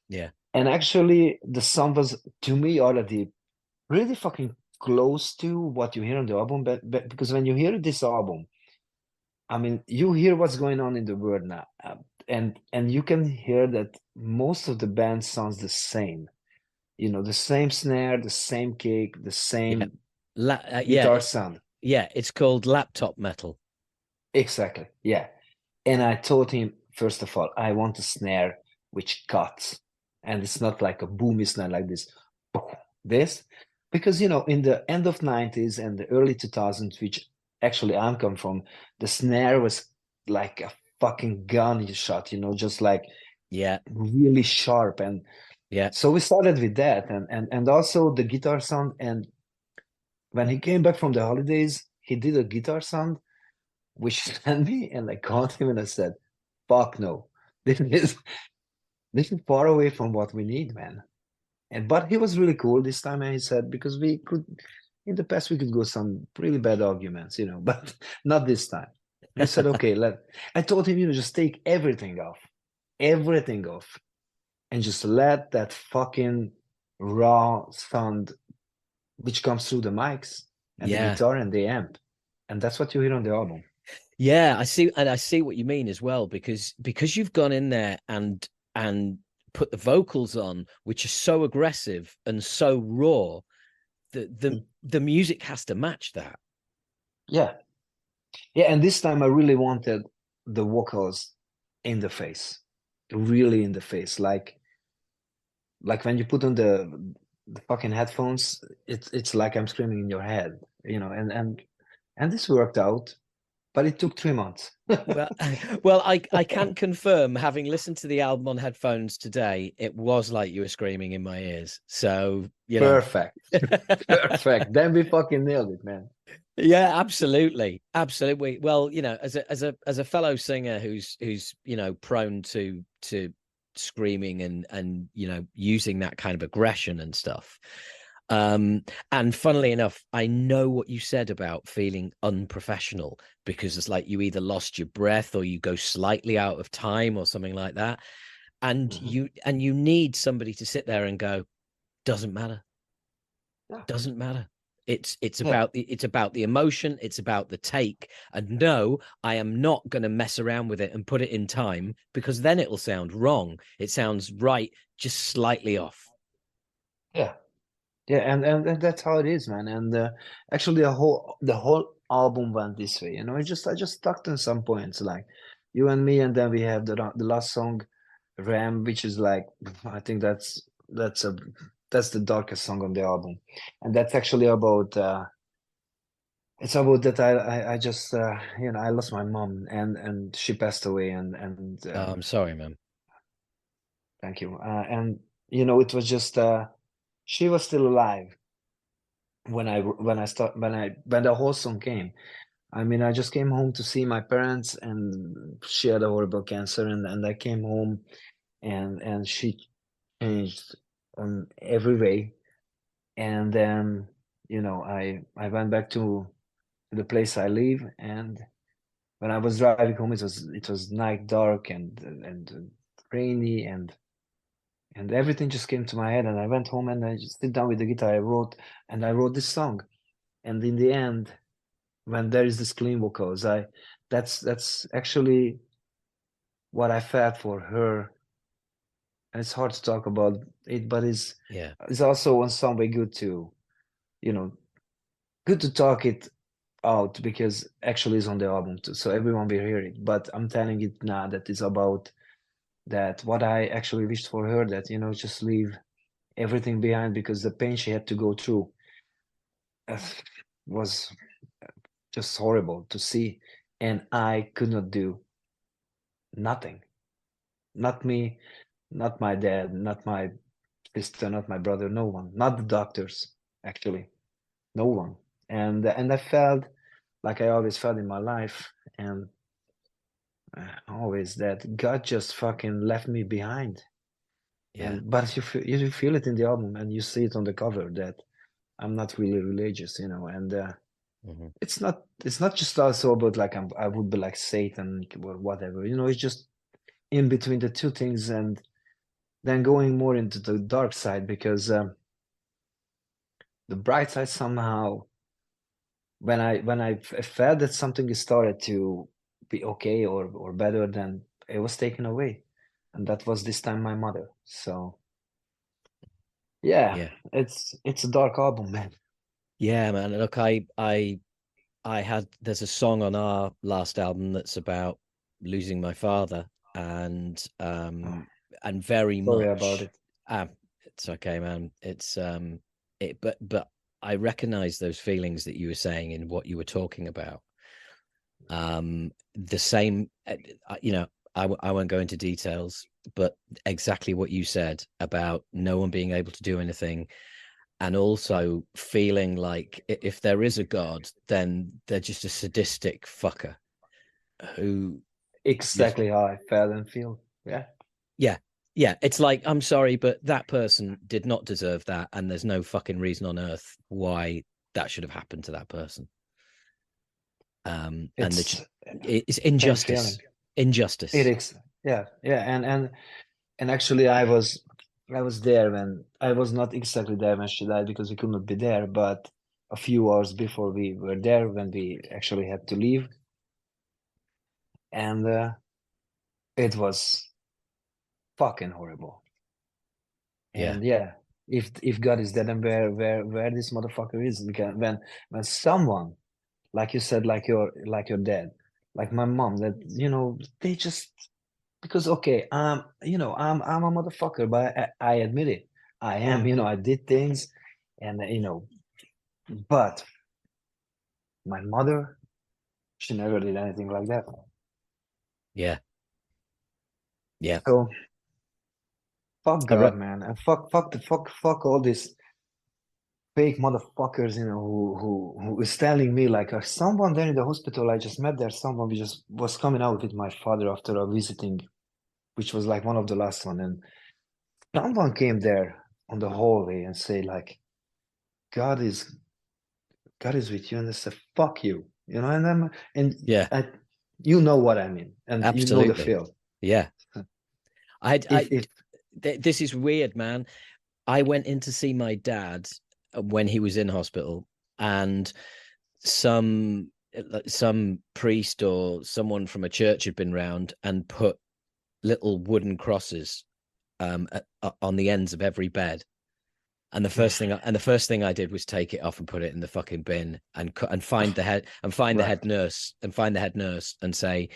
Yeah. And actually, the song was, to me, already really fucking close to what you hear on the album. But because when you hear this album, I mean, you hear what's going on in the world now, and you can hear that most of the band sounds the same. The same snare, the same kick, the Yeah. same Yeah. guitar sound. Yeah. It's called laptop metal. Exactly. Yeah. And I told him, first of all, I want a snare which cuts. And it's not like a boomy snare like this. this, because in the end of 90s and the early 2000s, which actually I'm come from, the snare was like a fucking gun shot, just like Yeah, really sharp. And yeah, so we started with that, and also the guitar sound. And when he came back from the holidays, he did a guitar sound which sent me, and I called him and I said, fuck no, this is this is far away from what we need, man. And but he was really cool this time, and he said, because we could in the past we could go some really bad arguments, but not this time. He said, okay, I told him, just take everything off, and just let that fucking raw sound which comes through the mics and the yeah. guitar and the amp. And that's what you hear on the album. Yeah, I see what you mean as well, because you've gone in there and put the vocals on, which are so aggressive and so raw, that the music has to match that. Yeah. Yeah. And this time I really wanted the vocals in the face, really in the face. Like when you put on the fucking headphones, it's like I'm screaming in your head, and this worked out, but it took 3 months. Well, well, I can't confirm, having listened to the album on headphones today, it was like you were screaming in my ears. So, Perfect. Perfect. Then we fucking nailed it, man. Yeah, absolutely, absolutely. Well, as a fellow singer who's prone to screaming and using that kind of aggression and stuff. And funnily enough, I know what you said about feeling unprofessional, because it's like you either lost your breath or you go slightly out of time or something like that. And Mhm. you need somebody to sit there and go, doesn't matter, Yeah. doesn't matter. It's Yeah. about the emotion, it's about the take. And no, I am not going to mess around with it and put it in time, because then it'll sound wrong. It sounds right, just slightly off. Yeah. Yeah, and that's how it is, man. And actually, the whole album went this way. I just stuck on some points, like you and me, and then we have the last song, Ram, which is like, I think that's the darkest song on the album, and that's actually about it's about that I just I lost my mom, and she passed away, and Oh, I'm sorry, man. thank you, and it was just she was still alive when the whole song came. I mean, I just came home to see my parents, and she had a horrible cancer, and I came home, and she changed every way. And then I went back to the place I live, and when I was driving home, it was night, dark, and rainy, and everything just came to my head, and I went home and I just sit down with the guitar. I wrote this song, and in the end, when there is this clean vocals, that's actually what I felt for her. And it's hard to talk about it, but Yeah, it's also in some way you know good to talk it out, because actually it's on the album too, so everyone will hear it. But I'm telling it now that it's about that, what I actually wished for her, that just leave everything behind, because the pain she had to go through uh, was just horrible to see, and I could not do nothing. Not me, not my dad, not my sister, not my brother, no one, not the doctors, actually, no one. And I felt like I always felt in my life, and always, that God just fucking left me behind. yeah. But you feel it in the album, and you see it on the cover, that I'm not really religious, and Mhm. it's not just also about like I would be like Satan or whatever, it's just in between the two things, and then going more into the dark side, because the bright side, somehow, when I felt that something started to be okay, or better, then it was taken away, and that was this time my mother. So yeah, Yeah, it's a dark album, man. yeah, man. Look, I had there's a song on our last album that's about losing my father, Oh, and very sorry about much it. ah it's okay, man. It's but I recognize those feelings that you were saying in what you were talking about. The same, you know, I won't go into details, but exactly what you said about no one being able to do anything, and also feeling like if there is a God, then they're just a sadistic fucker who just, Exactly how I felt and feel. Yeah. yeah, yeah. It's like, I'm sorry, but that person did not deserve that, and there's no fucking reason on earth why that should have happened to that person. And It's it's same feeling. It injustice. is. Yeah. Yeah. And actually I was there when I was not exactly there when she died because we could not be there, but a few hours before we were there when we actually had to leave. And it was fucking horrible. Yeah, And yeah, if God is dead, then where this motherfucker is? Because when someone, like you said, like your dad, like my mom, that they just because okay, I'm a motherfucker, but I admit it, I am. I did things, and but my mother, she never did anything like that. yeah, yeah. So fuck I re- God, man, and fuck all this fake motherfuckers, who is telling me like someone there in the hospital I just met there, someone we just was coming out with my father after a visiting, which was like one of the last one, and someone came there on the hallway and say like, God is God is with you, and I said, fuck you, and yeah, I, you know what I mean, and you know the absolutely. feel. Yeah. If if This is weird, man. I went in to see my dad when he was in hospital, and some priest or someone from a church had been round and put little wooden crosses on the ends of every bed. And the first thing I did was take it off and put it in the fucking bin and find the right, head nurse and say,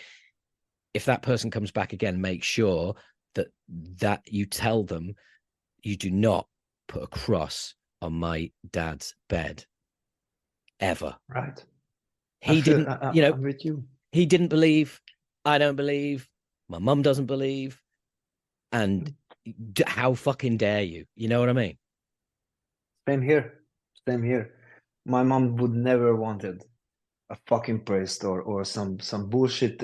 if that person comes back again, make sure that you tell them you do not put a cross on my dad's bed ever. right, I He feel didn't, you know, I'm with you. he didn't believe. I don't believe. My mum doesn't believe. And how fucking dare you? You know what I mean? Same here. Same here. My mom would never wanted a fucking priest or some bullshit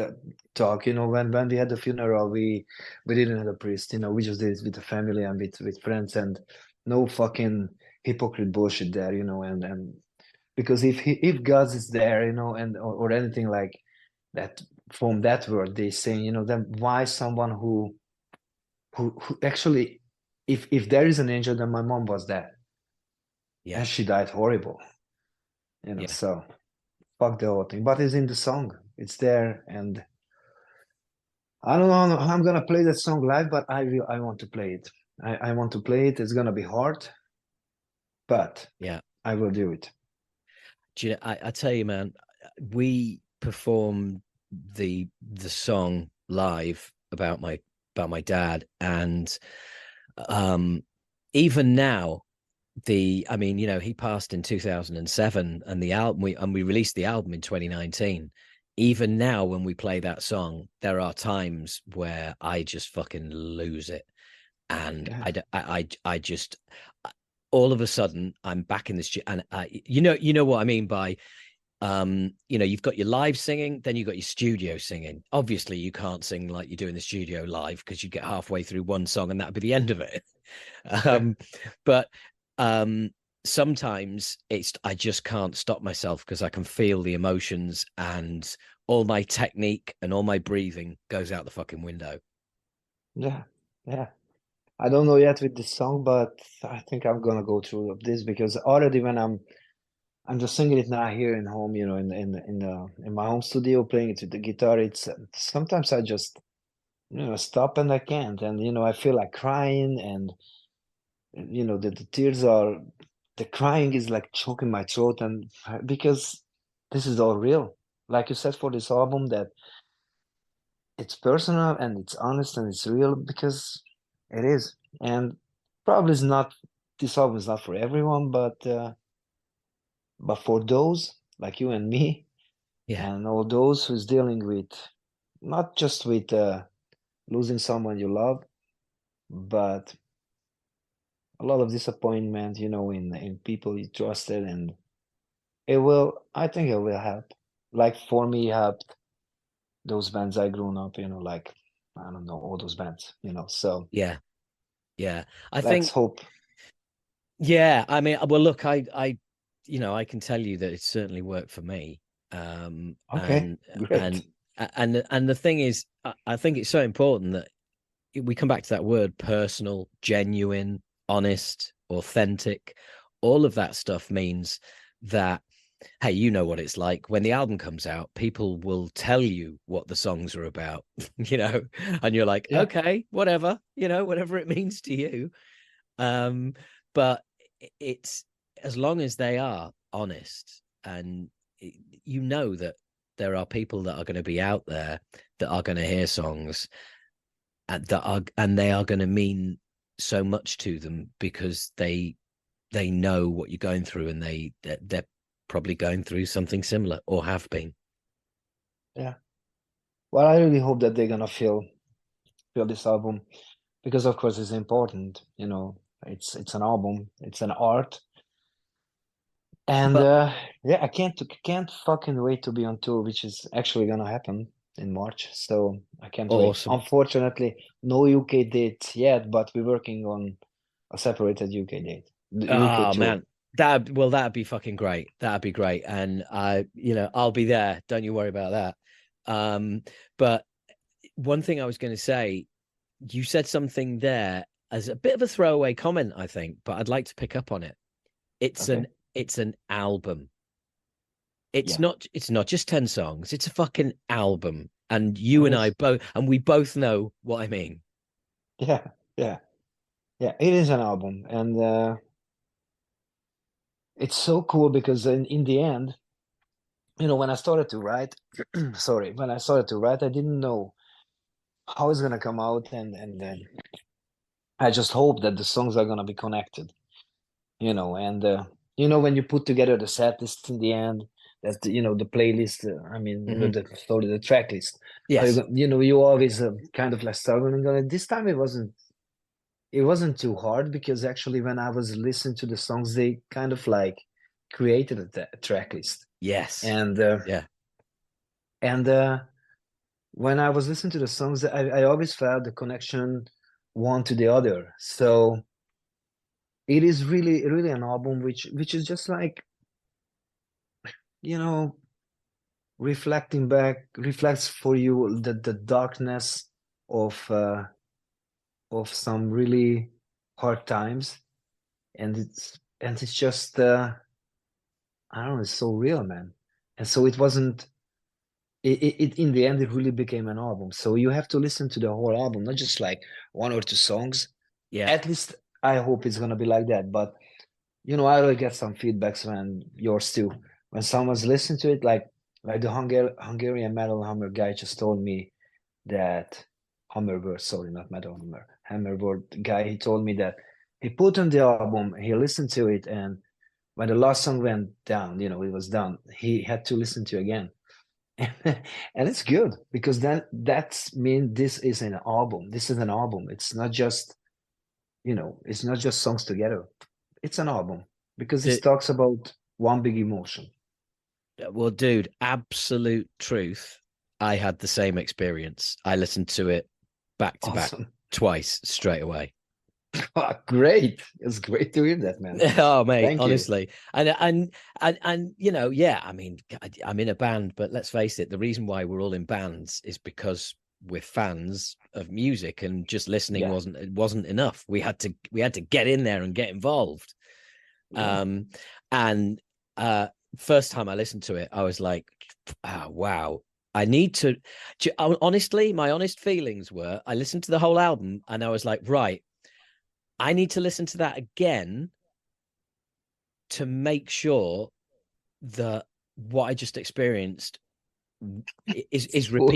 talk. When we had the funeral, we didn't have a priest. We just did it with the family and with friends, and no fucking hypocrite bullshit there. And because if God is there, and or anything like that from that word they saying, then why someone who actually, if there is an angel, then my mom was there Yeah, and she died horrible. yeah. So fuck the whole thing. But it's in the song. It's there, and I don't know how I'm gonna play that song live, but I will. I want to play it. I want to play it. It's gonna be hard, but Yeah. I will do it. Do you know, I tell you, man, we performed the song live about my dad, and um even now, I mean, he passed in 2007, and we released the album in 2019. Even now, when we play that song, there are times where I just fucking lose it, and Yeah, I just all of a sudden I'm back in this, and you know what I mean by you've got your live singing, then you've got your studio singing. Obviously you can't sing like you do in the studio live, because you get halfway through one song and that'd be the end of it. yeah, um but um sometimes I just can't stop myself, because I can feel the emotions, and all my technique and all my breathing goes out the fucking window. yeah, yeah. I don't know yet with this song, but I think I'm gonna go through this because already when I'm just singing it now here in home, in my home studio, playing it with the guitar. It's sometimes I just stop and I can't, and I feel like crying, and the tears are the crying is like choking my throat, and because this is all real, like you said for this album, that it's personal and it's honest and it's real because it is, and probably it's not. this album is not for everyone, but for those like you and me, Yeah. and all those who's dealing with not just with losing someone you love, but a lot of disappointment, in people you trusted, and I think it will help. Like for me, helped those bands I grew up, like I don't know, all those bands, so Yeah. Yeah. I let's think, hope. yeah, I mean, well, look, I can tell you that it's certainly worked for me. Um, Okay, and, great. and, and the thing is, I think it's so important that we come back to that word personal, genuine, honest, authentic. All of that stuff means that, hey, you know what it's like when the album comes out, people will tell you what the songs are about, and you're like, Yeah, okay, whatever, whatever it means to you. Um, but it's as long as they are honest, and you know that there are people that are going to be out there that are going to hear songs and they are going to mean so much to them because they know what you're going through, and they're probably going through something similar or have been. yeah. Well, I really hope that they're gonna feel this album, because of course it's important. It's an album, it's an art, and But yeah, I can't fucking wait to be on tour, which is actually gonna happen in March. So I can't wait. awesome. Unfortunately, no UK date yet, but we're working on a separated UK date, the UK Oh tour. man, that'd be fucking great. That'd be great, and I'll be there. Don't you worry about that. But one thing I was going to say, you said something there as a bit of a throwaway comment, I think, but I'd like to pick up on it. It's Okay. an it's an album. It's Yeah. not just 10 songs. It's a fucking album. And It you and I is. both, and we both know what I mean. Yeah. Yeah. Yeah. It is an album, and it's so cool because in the end, when I started to write, sorry, when I started to write, I didn't know how it's gonna come out, and then I just hope that the songs are gonna be connected, and when you put together the set list in the end, that's the playlist. I mean, Mm-hmm. the track list. How Yes. you always kind of like struggling on it. This time it wasn't too hard, because actually when I was listening to the songs, they kind of like created a track list, Yes. and Yeah. and when I was listening to the songs, I always felt the connection one to the other. So it is really, really an album which is just like, you know, reflects for you the darkness of some really hard times, and it's just I don't know, it's so real, man. And so it wasn't it in the end it really became an album. So you have to listen to the whole album, not just like one or two songs. Yeah. At least I hope it's gonna be like that. But I will get some feedbacks, when yours too. When someone's listening to it, like the Hungarian Metal Hammer guy just told me that Hammerword, sorry, not Metal Hammer, Hammerword guy, he told me that he put on the album, he listened to it, and when the last song went down, it was done, he had to listen to it again. And it's good, because then that's mean this is an album. This is an album. It's not just songs together. It's an album, because it D- talks about one big emotion. well, dude, absolute truth. I had the same experience. I listened to it back to back Awesome. twice straight away. Great. It's great to hear that, man. Oh, mate, Thank you. honestly, and yeah. I mean, I'm in a band, but let's face it, the reason why we're all in bands is because we're fans of music, and just listening Yeah. wasn't enough. We had to get in there and get involved. Yeah. Um, and first time I listened to it, I was like, oh, wow. I need to honestly, my honest feelings were I listened to the whole album and I was like, right, I need to listen to that again to make sure that what I just experienced is Cool.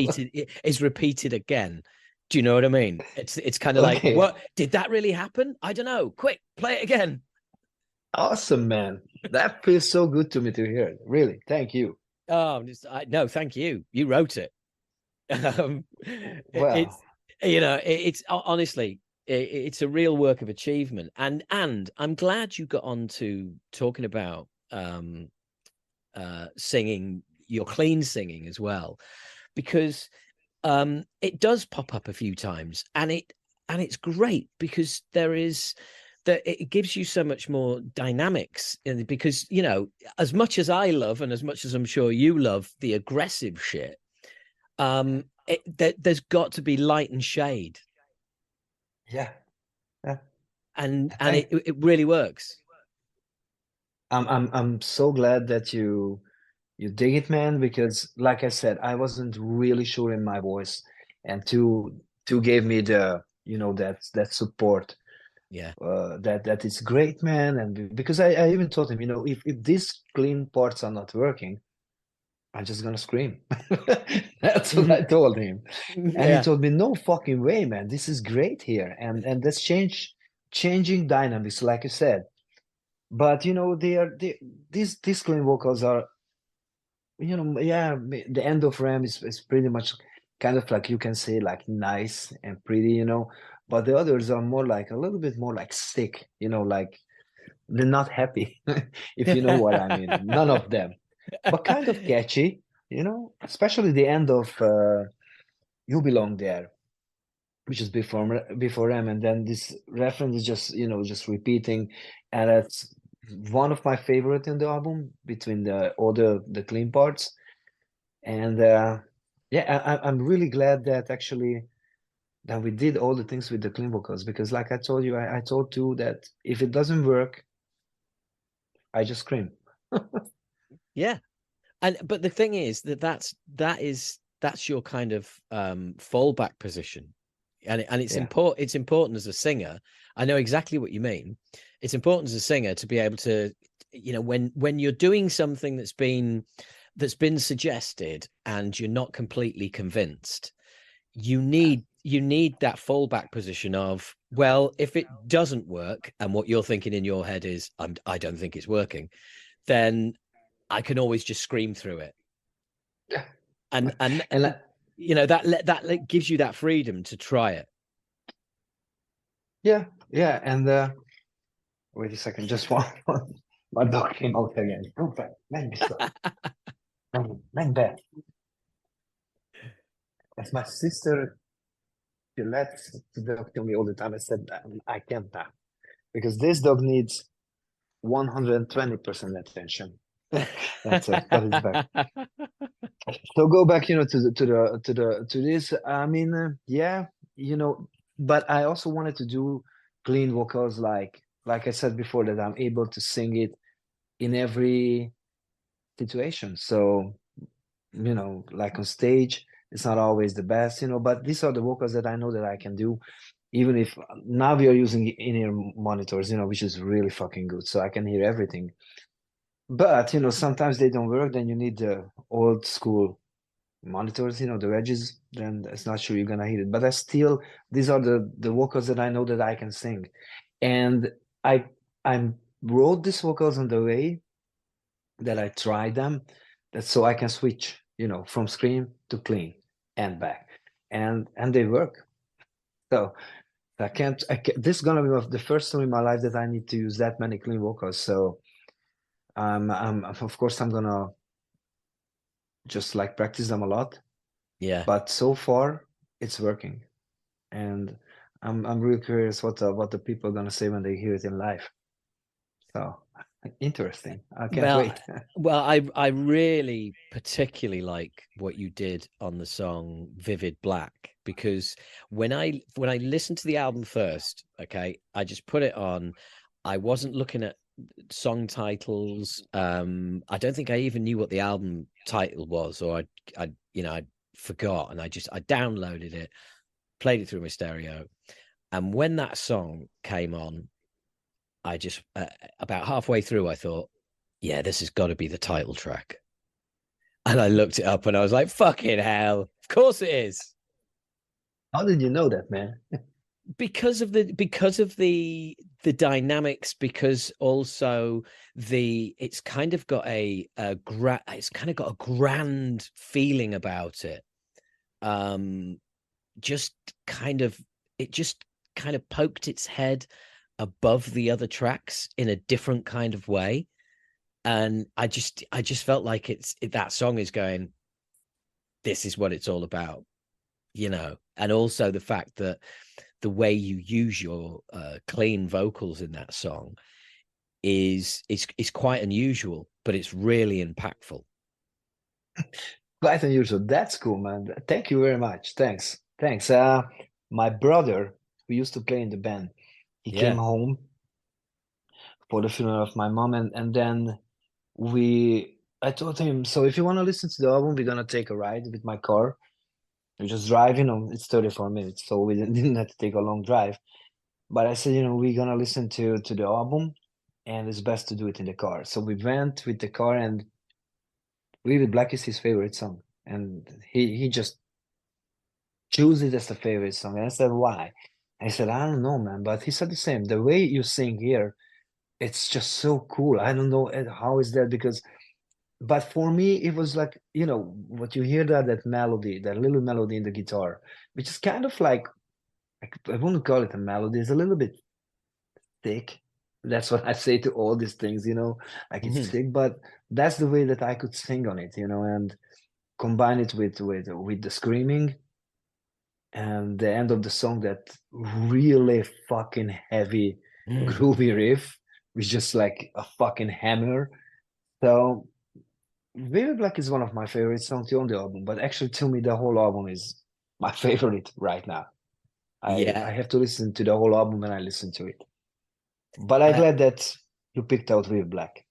repeated again. Do you know what I mean? It's kind of like, Okay. what did that really happen? I don't know. Quick, play it again. Awesome, man. That feels so good to me to hear. Really, thank you. Oh, no, thank you. You wrote it. Well, It's it's honestly it's a real work of achievement, and I'm glad you got on to talking about singing, your clean singing as well, because it does pop up a few times, and it's great because there is that it gives you so much more dynamics because as much as I love and as much as I'm sure you love the aggressive shit, there's got to be light and shade, yeah, yeah. and Thank. it really works. I'm so glad that you dig it, man, because like I said, I wasn't really sure in my voice, and two gave me the that support. Yeah. That is great, man. And because I even told him, if these clean parts are not working, I'm just gonna scream. That's what I told him. And he Yeah. told me, no fucking way, man. This is great here. And that's changing dynamics, like you said. But these clean vocals are, yeah, the end of RAM is pretty much kind of like, you can say, like nice and pretty, but the others are more like a little bit more like sick, like they're not happy, if you know what I mean. None of them, but kind of catchy, especially the end of You Belong There, which is before M, and then this reference is just repeating, and that's one of my favorite in the album between all the clean parts. And yeah, I'm really glad that actually that we did all the things with the clean vocals, because like I told you, I told too that if it doesn't work, I just scream. Yeah. But the thing is that's your kind of fallback position, and Yeah. it's important as a singer. I know exactly what you mean. It's important as a singer to be able to, when you're doing something that's been suggested and you're not completely convinced, you need that fallback position of, well, if it doesn't work and what you're thinking in your head is, I don't think it's working, then I can always just scream through it. Yeah. And And that gives you that freedom to try it. yeah, yeah. And wait a second, just one. My dog came out again. Come back, man, man, back. As my sister, she lets the dog to me all the time. I said, I can't now because this dog needs 120% attention. That's it. But it's back. So go back, to this. I mean, yeah, but I also wanted to do clean vocals, like I said before, that I'm able to sing it in every situation. So, like on stage, it's not always the best, but these are the vocals that I know that I can do, even if now we are using in-ear monitors, which is really fucking good. So I can hear everything. But, sometimes they don't work, then you need the old school monitors, the wedges, then it's not sure you're gonna hear it. But these are the vocals that I know that I can sing. And I wrote these vocals on the way that I tried them, that so I can switch, from scream to clean and back. And they work. So this is gonna be the first time in my life that I need to use that many clean vocals. So of course I'm gonna just like practice them a lot. Yeah. But so far it's working. And I'm really curious what the people are gonna say when they hear it in live. So interesting. I can't Well, wait. I really particularly like what you did on the song Vivid Black, because when I listened to the album first, okay, I just put it on. I wasn't looking at song titles. I don't think I even knew what the album title was, or I forgot, and I downloaded it, played it through my stereo, and when that song came on, I just about halfway through, I thought, yeah, this has got to be the title track. And I looked it up and I was like, fucking hell. Of course it is. How did you know that, man? Because of the the dynamics, because also it's kind of got it's kind of got a grand feeling about it. Just kind of it just kind of poked its head above the other tracks in a different kind of way. And I just felt like that song is going, this is what it's all about, and also the fact that the way you use your clean vocals in that song is quite unusual, but it's really impactful. Quite unusual. That's cool, man. Thank you very much. Thanks. My brother, who used to play in the band, he came Yeah. home for the funeral of my mom, and then I told him, so if you want to listen to the album, we're gonna take a ride with my car. We just drive, it's 34 minutes, so we didn't have to take a long drive. But I said, we're gonna listen to the album, and it's best to do it in the car. So we went with the car, and Really Black is his favorite song, and he just chose it as the favorite song. And I said, why? I said, I don't know, man. But he said the same. The way you sing here, it's just so cool. I don't know how is that, because but for me it was like, what you hear, that melody, that little melody in the guitar, which is kind of like I wouldn't call it a melody, it's a little bit thick. That's what I say to all these things, like it's thick, but that's the way that I could sing on it, and combine it with the screaming, and the end of the song, that really fucking heavy groovy riff, which just like a fucking hammer. So Baby Black is one of my favorite songs on the album, but actually to me the whole album is my favorite right now. I have to listen to the whole album when I listen to it. But I'm glad that you picked out Baby Black.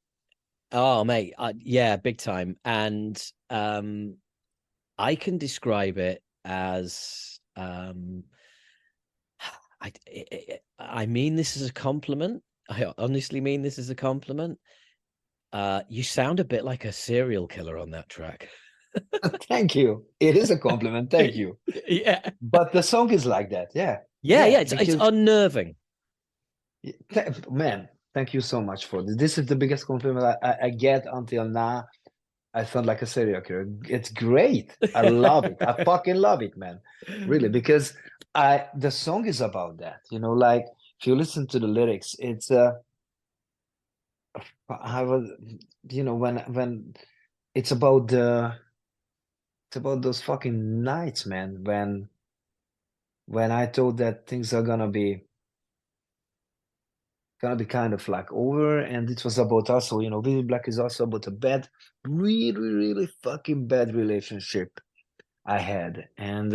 Oh, mate, yeah, big time. And I can describe it as I mean this as a compliment. I honestly mean this as a compliment. You sound a bit like a serial killer on that track. Thank you. It is a compliment. Thank you. Yeah. But the song is like that. Yeah. Yeah. It's unnerving. Man, thank you so much for this. This is the biggest compliment I get until now. I sound like a serial killer. It's great. I love it. I fucking love it, man. Really, because the song is about that. Like if you listen to the lyrics, it's I was, when it's about those fucking nights, man, when I thought that things are gonna be kind of like over, and it was about also, Baby Black is also about a bad, really, really fucking bad relationship I had. And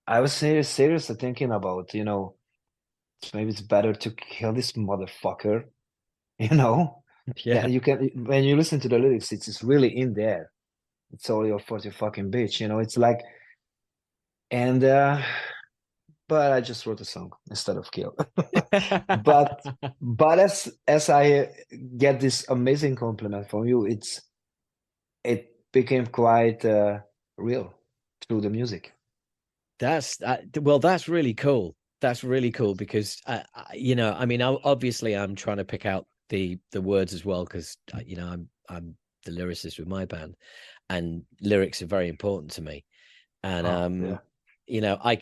I was seriously thinking about, maybe it's better to kill this motherfucker, Yeah. You can, when you listen to the lyrics, it's really in there. It's all your fault, you fucking bitch, it's like, and but I just wrote a song instead of kill. but as I get this amazing compliment from you, it became quite real through the music. That's really cool. That's really cool, because I mean, obviously I'm trying to pick out the words as well, because I'm the lyricist with my band, and lyrics are very important to me. And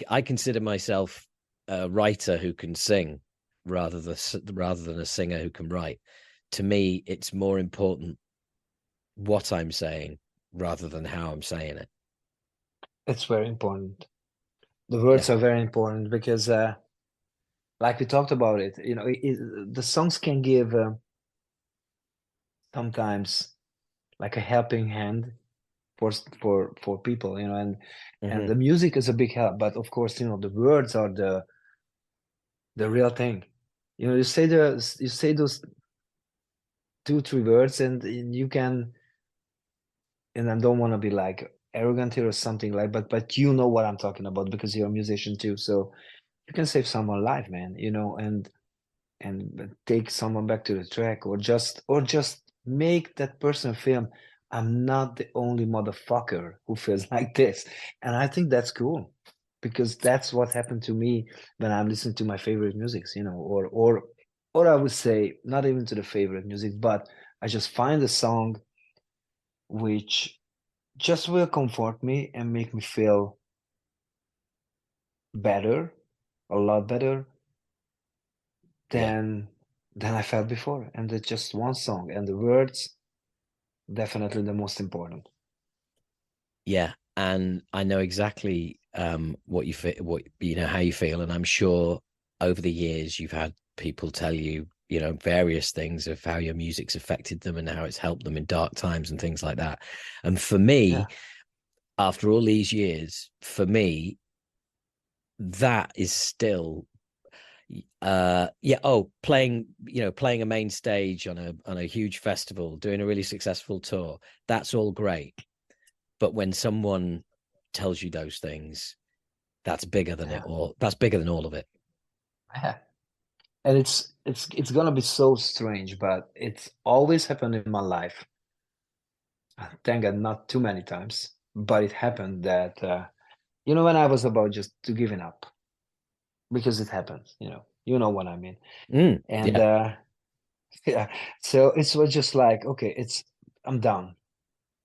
I consider myself a writer who can sing rather than a singer who can write. To me, it's more important what I'm saying rather than how I'm saying it. It's very important. The words are very important, because like we talked about it, the songs can give sometimes like a helping hand for people, and the music is a big help, but of course, the words are the real thing. You say those 2-3 words, and you can, and I don't want to be like arrogant here or something like, but you know what I'm talking about, because you're a musician too, so you can save someone's life, man, and take someone back to the track, or just make that person feel, I'm not the only motherfucker who feels like this. And I think that's cool. because that's what happened to me when I'm listening to my favorite musics, or I would say not even to the favorite music, but I just find a song which just will comfort me and make me feel better, a lot better Yeah. than I felt before. And it's just one song, and the words definitely the most important. Yeah, and I know exactly what you feel, what you know how you feel, and I'm sure over the years you've had people tell you, various things of how your music's affected them and how it's helped them in dark times and things like that. And for me, Yeah, after all these years, for me, that is still yeah, playing a main stage on a huge festival, doing a really successful tour, that's all great. But when someone tells you those things, that's bigger than it yeah, all. That's bigger than all of it. yeah. And it's gonna be so strange, but it's always happened in my life. Thank God, not too many times, but it happened that when I was about just to giving up, because it happens, you know what I mean. And Yeah, yeah, so it was just like, okay, I'm done.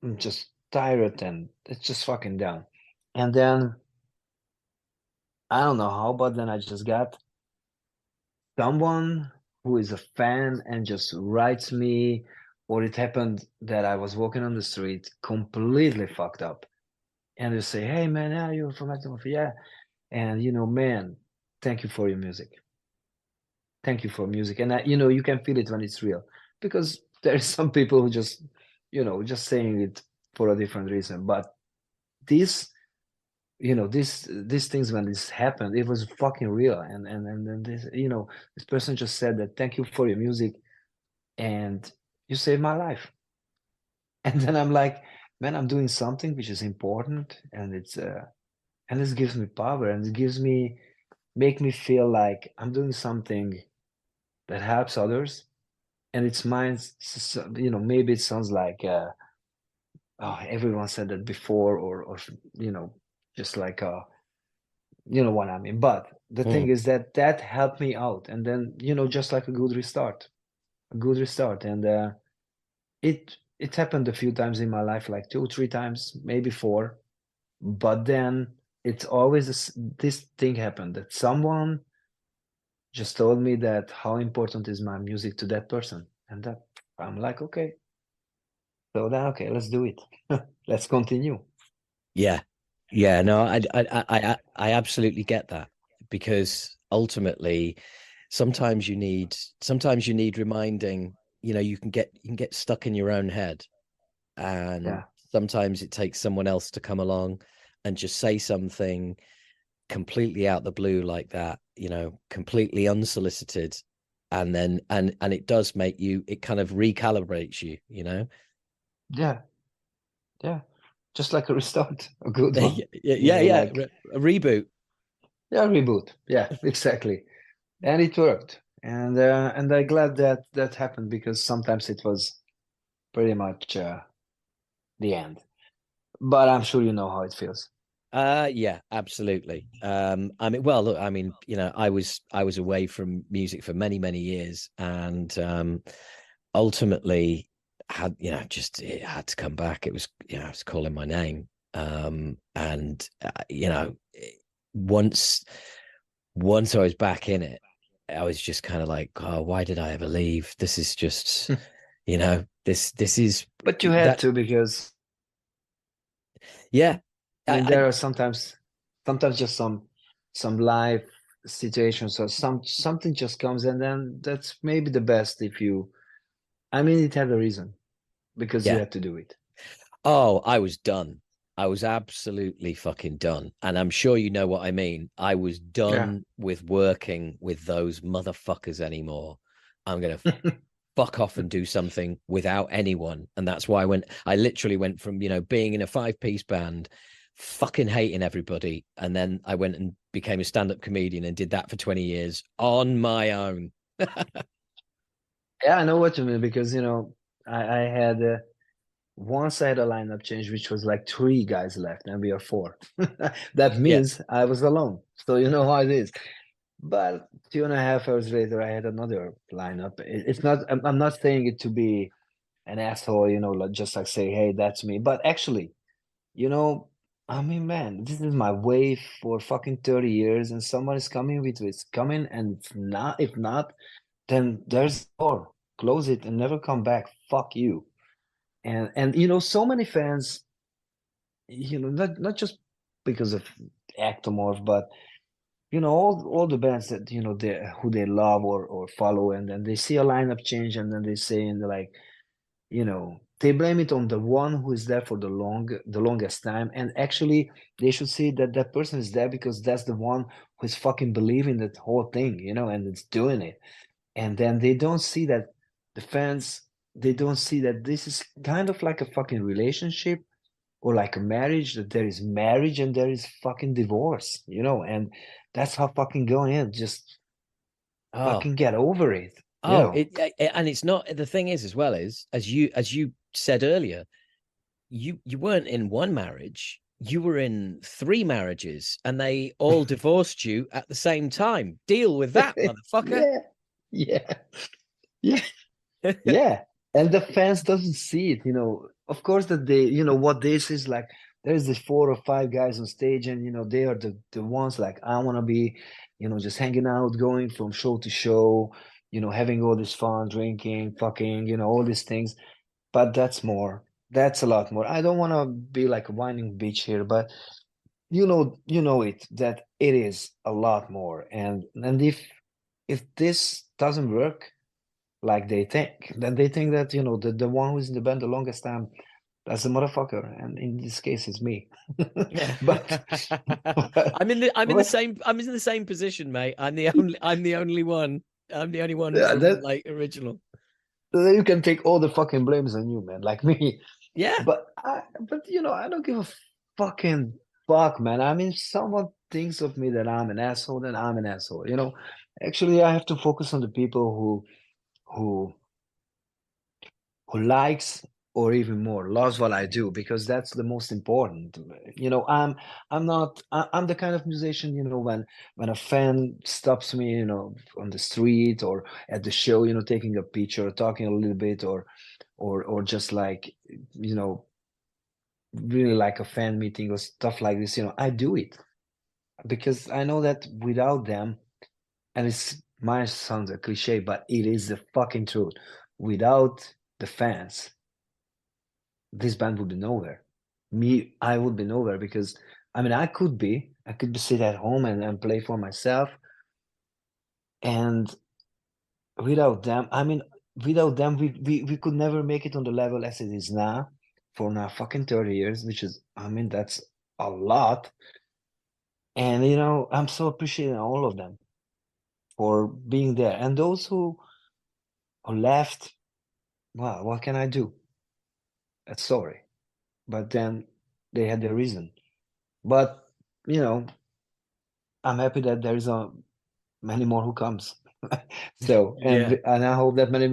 I'm just tired and it's just fucking done. And then I don't know how, but then I just got someone who is a fan and just writes me, or it happened that I was walking on the street completely fucked up. And they say, "Hey man, yeah, you're from Ektomorf, yeah." And man, thank you for your music. Thank you for music. And you can feel it when it's real, because there's some people who just saying it for a different reason. But this, these things, when this happened, it was fucking real. And then this person just said that, thank you for your music, and you saved my life. And then I'm like, man, I'm doing something which is important, and this gives me power, and it gives me make me feel like I'm doing something that helps others. And it's mine. Maybe it sounds like oh, everyone said that before, or just like you know what I mean. But the thing mm, is that helped me out, and then just like a good restart. And it happened a few times in my life, like 2 3 times, maybe four. But then it's always this thing happened, that someone just told me that how important is my music to that person, and that I'm like, okay, so then okay, let's do it. Let's continue. yeah, yeah. No, I absolutely get that, because ultimately, sometimes you need reminding. You can get stuck in your own head, and Yeah, sometimes it takes someone else to come along and just say something completely out the blue like that, completely unsolicited, and then and it does make you, it kind of recalibrates you. yeah, yeah, just like a restart, a good one. Yeah, yeah, yeah. Like, A reboot. yeah, reboot. Yeah, exactly. And it worked. And I'm glad that that happened, because sometimes it was pretty much the end. But I'm sure you know how it feels. Yeah, absolutely. I mean, well, look, I mean, I was away from music for many, many years, and ultimately had, just it had to come back. It was, I was calling my name. And once once I was back in it, I was just kind of like, oh, why did I ever leave? This is just, this is But you had that. to, because Yeah, I mean, I there are sometimes just some life situations, or something just comes, and then that's maybe the best if you. I mean, it had a reason, because you yeah. had to do it. Oh, I was done. I was absolutely fucking done. And I'm sure you know what I mean. I was Yeah. done with working with those motherfuckers anymore. I'm going to fuck off and do something without anyone. And that's why I literally went from, being in a 5-piece band, fucking hating everybody. And then I went and became a stand-up comedian and did that for 20 years on my own. Yeah, I know what you mean, because I had once I had a lineup change, which was like 3 guys left, and we are 4. That Yeah. means I was alone. So you know how it is. But 2.5 hours later, I had another lineup. It's not. I'm not saying it to be an asshole, like just like say, hey, that's me. But actually, you know, I mean, man, this is my way for fucking 30 years, and someone is coming with it's coming, and if not, then there's a door. Close it and never come back. Fuck you. And so many fans, not just because of Ektomorf, but all the bands that they who they love or follow, and then they see a lineup change, and then they say, and they're like, they blame it on the one who is there for the longest time, and actually they should see that that person is there because that's the one who's fucking believing that whole thing, and it's doing it. And then they don't see that the fans, they don't see that this is kind of like a fucking relationship or like a marriage, that there is marriage and there is fucking divorce, and that's how fucking going in. Just Oh, fucking get over it, and it's not, the thing is, as well, is as you said earlier, you weren't in one marriage, you were in 3 marriages, and they all divorced you at the same time. Deal with that, motherfucker. Yeah, yeah, yeah, yeah. And the fans doesn't see it, of course, that they, what this is like. There's this 4 or 5 guys on stage, and they are the ones like, I want to be, just hanging out, going from show to show, having all this fun, drinking, fucking, all these things. But that's more. That's a lot more. I don't want to be like a whining bitch here, but it, that it is a lot more. And if this doesn't work like they think, then they think that the one who's in the band the longest time, that's the motherfucker, and in this case it's me. Yeah. but, I'm in the but same position, mate. I'm the only one. I'm the only one yeah, from like original. then you can take all the fucking blames on you, man, like me. Yeah. But I don't give a fucking fuck, man. I mean, if someone thinks of me that I'm an asshole, then I'm an asshole. Actually, I have to focus on the people who likes, or even more loves what I do, because that's the most important. I'm the kind of musician, when a fan stops me, on the street or at the show, taking a picture, talking a little bit, or just like, really like a fan meeting or stuff like this, I do it because I know that without them, and it's might sound a cliche, but it is the fucking truth. Without the fans, this band would be nowhere. I would be nowhere, because I mean, I could be sit at home and play for myself. And without them, I mean, without them, we could never make it on the level as it is now, for now fucking 30 years, which is, I mean, that's a lot. And I'm so appreciating all of them for being there. And those who left, well, what can I do? Sorry. But then they had their reason. But I'm happy that there is many more who comes. So, Yeah. and I hope that many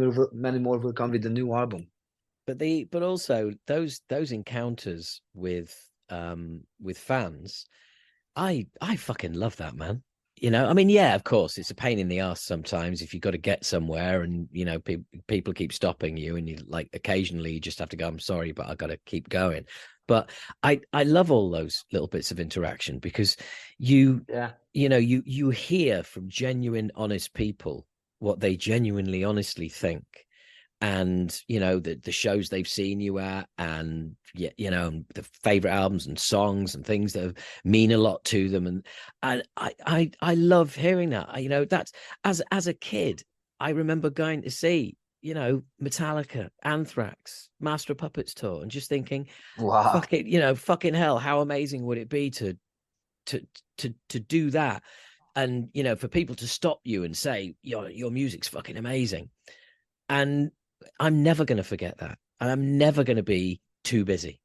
more will come with the new album. But also those encounters with fans, I fucking love that, man. I mean, yeah, of course, it's a pain in the ass sometimes if you've got to get somewhere, and people keep stopping you, and you like occasionally you just have to go, I'm sorry, but I got to keep going. But I love all those little bits of interaction, because Yeah. you hear from genuine, honest people what they genuinely, honestly think, and the shows they've seen you at, and the favorite albums and songs and things that mean a lot to them, and I love hearing that. That's, as a kid, I remember going to see Metallica, Anthrax, Master of Puppets tour, and just thinking, Wow. fucking hell, how amazing would it be to to do that, and for people to stop you and say your music's fucking amazing. And I'm never going to forget that. And I'm never going to be too busy.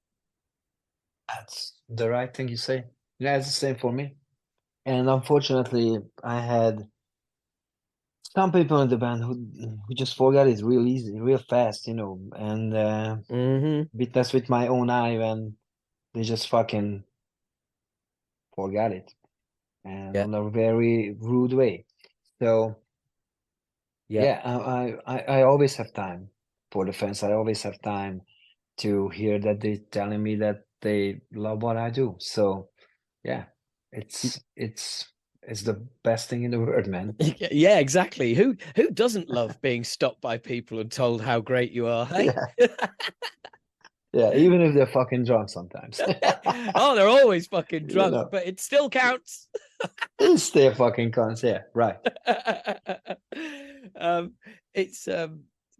That's the right thing you say. Yeah, it's the same for me. And unfortunately, I had some people in the band who just forget it real easy, real fast, and Hmm. witness with my own eye when they just fucking forgot it, and Yeah, on a very rude way. So yeah. yeah, I always have time for the fans. I always have time to hear that they telling me that they love what I do. So yeah, it's the best thing in the world, man. Yeah, exactly. Who doesn't love being stopped by people and told how great you are, hey? Yeah, yeah, even if they're fucking drunk sometimes. Oh, they're always fucking You drunk, know, but it still counts. it's their fucking cons. Yeah, right. um, it's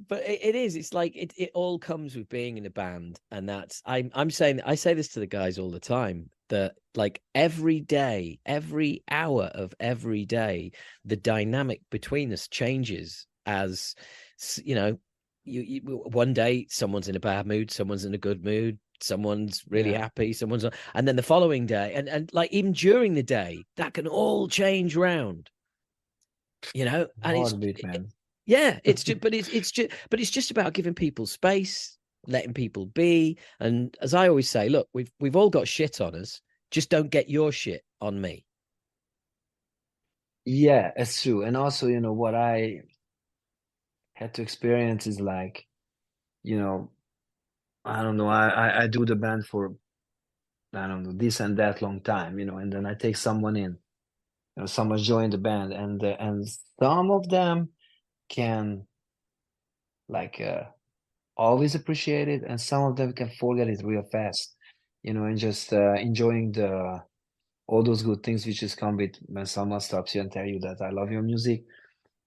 but it is. It's like it all comes with being in a band, and that's I'm saying I say this to the guys all the time that like every day, every hour of every day, the dynamic between us changes as you know. You one day someone's in a bad mood, someone's in a good mood, someone's really Yeah, happy, someone's and then the following day and like even during the day that can all change round, and heartbeat, man. yeah, it's just it's just about giving people space, letting people be. And as I always say, look, we've all got shit on us, just don't get your shit on me. Yeah, it's true. And also, what I had to experience is like, you know, I don't know, I do the band for, I don't know, this and that long time, and then I take someone in, someone joined the band, and some of them can like always appreciate it, and some of them can forget it real fast, and just enjoying the all those good things which just come with when someone stops you and tell you that I love your music.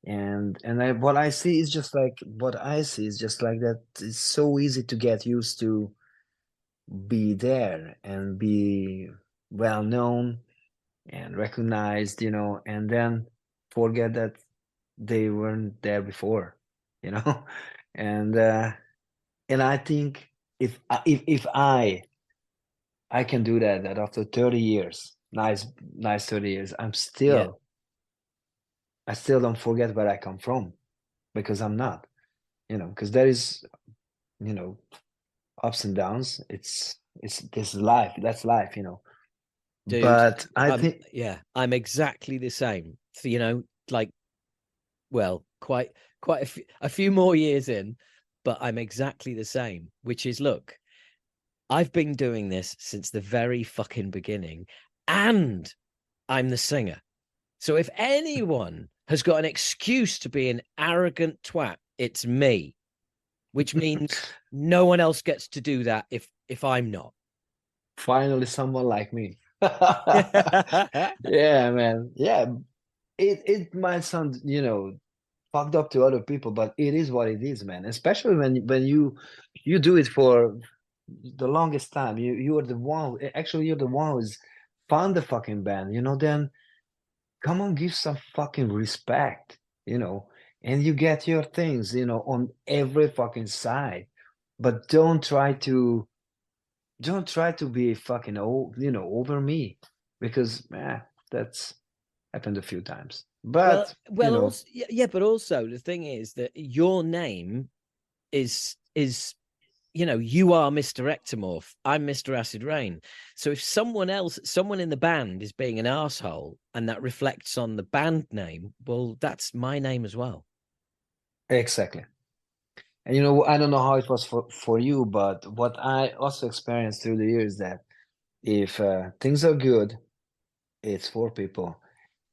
And what I see is just like what I see is just like that. It's so easy to get used to be there and be well known and recognized, and then forget that they weren't there before, you know. and and I think if I can do that after 30 years, nice 30 years, Yeah. I still don't forget where I come from, because I'm not, because there is, you know ups and downs. It's this is life. That's life. Dude, But I think, I'm exactly the same. Like, well, quite a few more years in, but I'm exactly the same, which is, look, I've been doing this since the very fucking beginning, and I'm the singer. So if anyone has got an excuse to be an arrogant twat, it's me, which means no one else gets to do that if I'm not. finally someone like me. Yeah, man. Yeah, it might sound, fucked up to other people, but it is what it is, man. Especially when you do it for the longest time. You are the one. Actually, you're the one who's found the fucking band. Then come on, give some fucking respect. And you get your things, on every fucking side. But don't try to be fucking over me, because that's happened a few times. well, But also, yeah, but also the thing is that your name is you are Mr. Ektomorf. I'm Mr. Acid Rain. So if someone in the band is being an asshole and that reflects on the band name, well, that's my name as well. exactly. And I don't know how it was for you, but what I also experienced through the years, that if things are good, it's for people.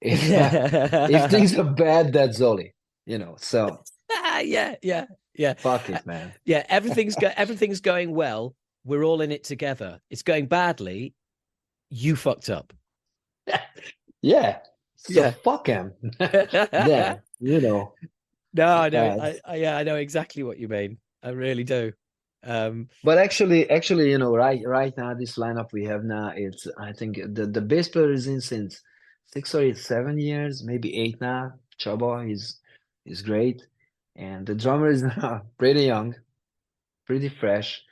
If Yeah. things are bad, that's Zoli. So Yeah, yeah, yeah. fuck Uh, it, man. yeah, everything's going well. We're all in it together. It's going badly. You fucked up. Yeah. So Yeah. fuck him. No, Then, I know. yeah. Yeah, I know exactly what you mean. I really do. Um, But actually, right now, this lineup we have now, it's, I think the bass player is in since 6 or 7 years, maybe 8 now. Chabo is great, and the drummer is now pretty young, pretty fresh.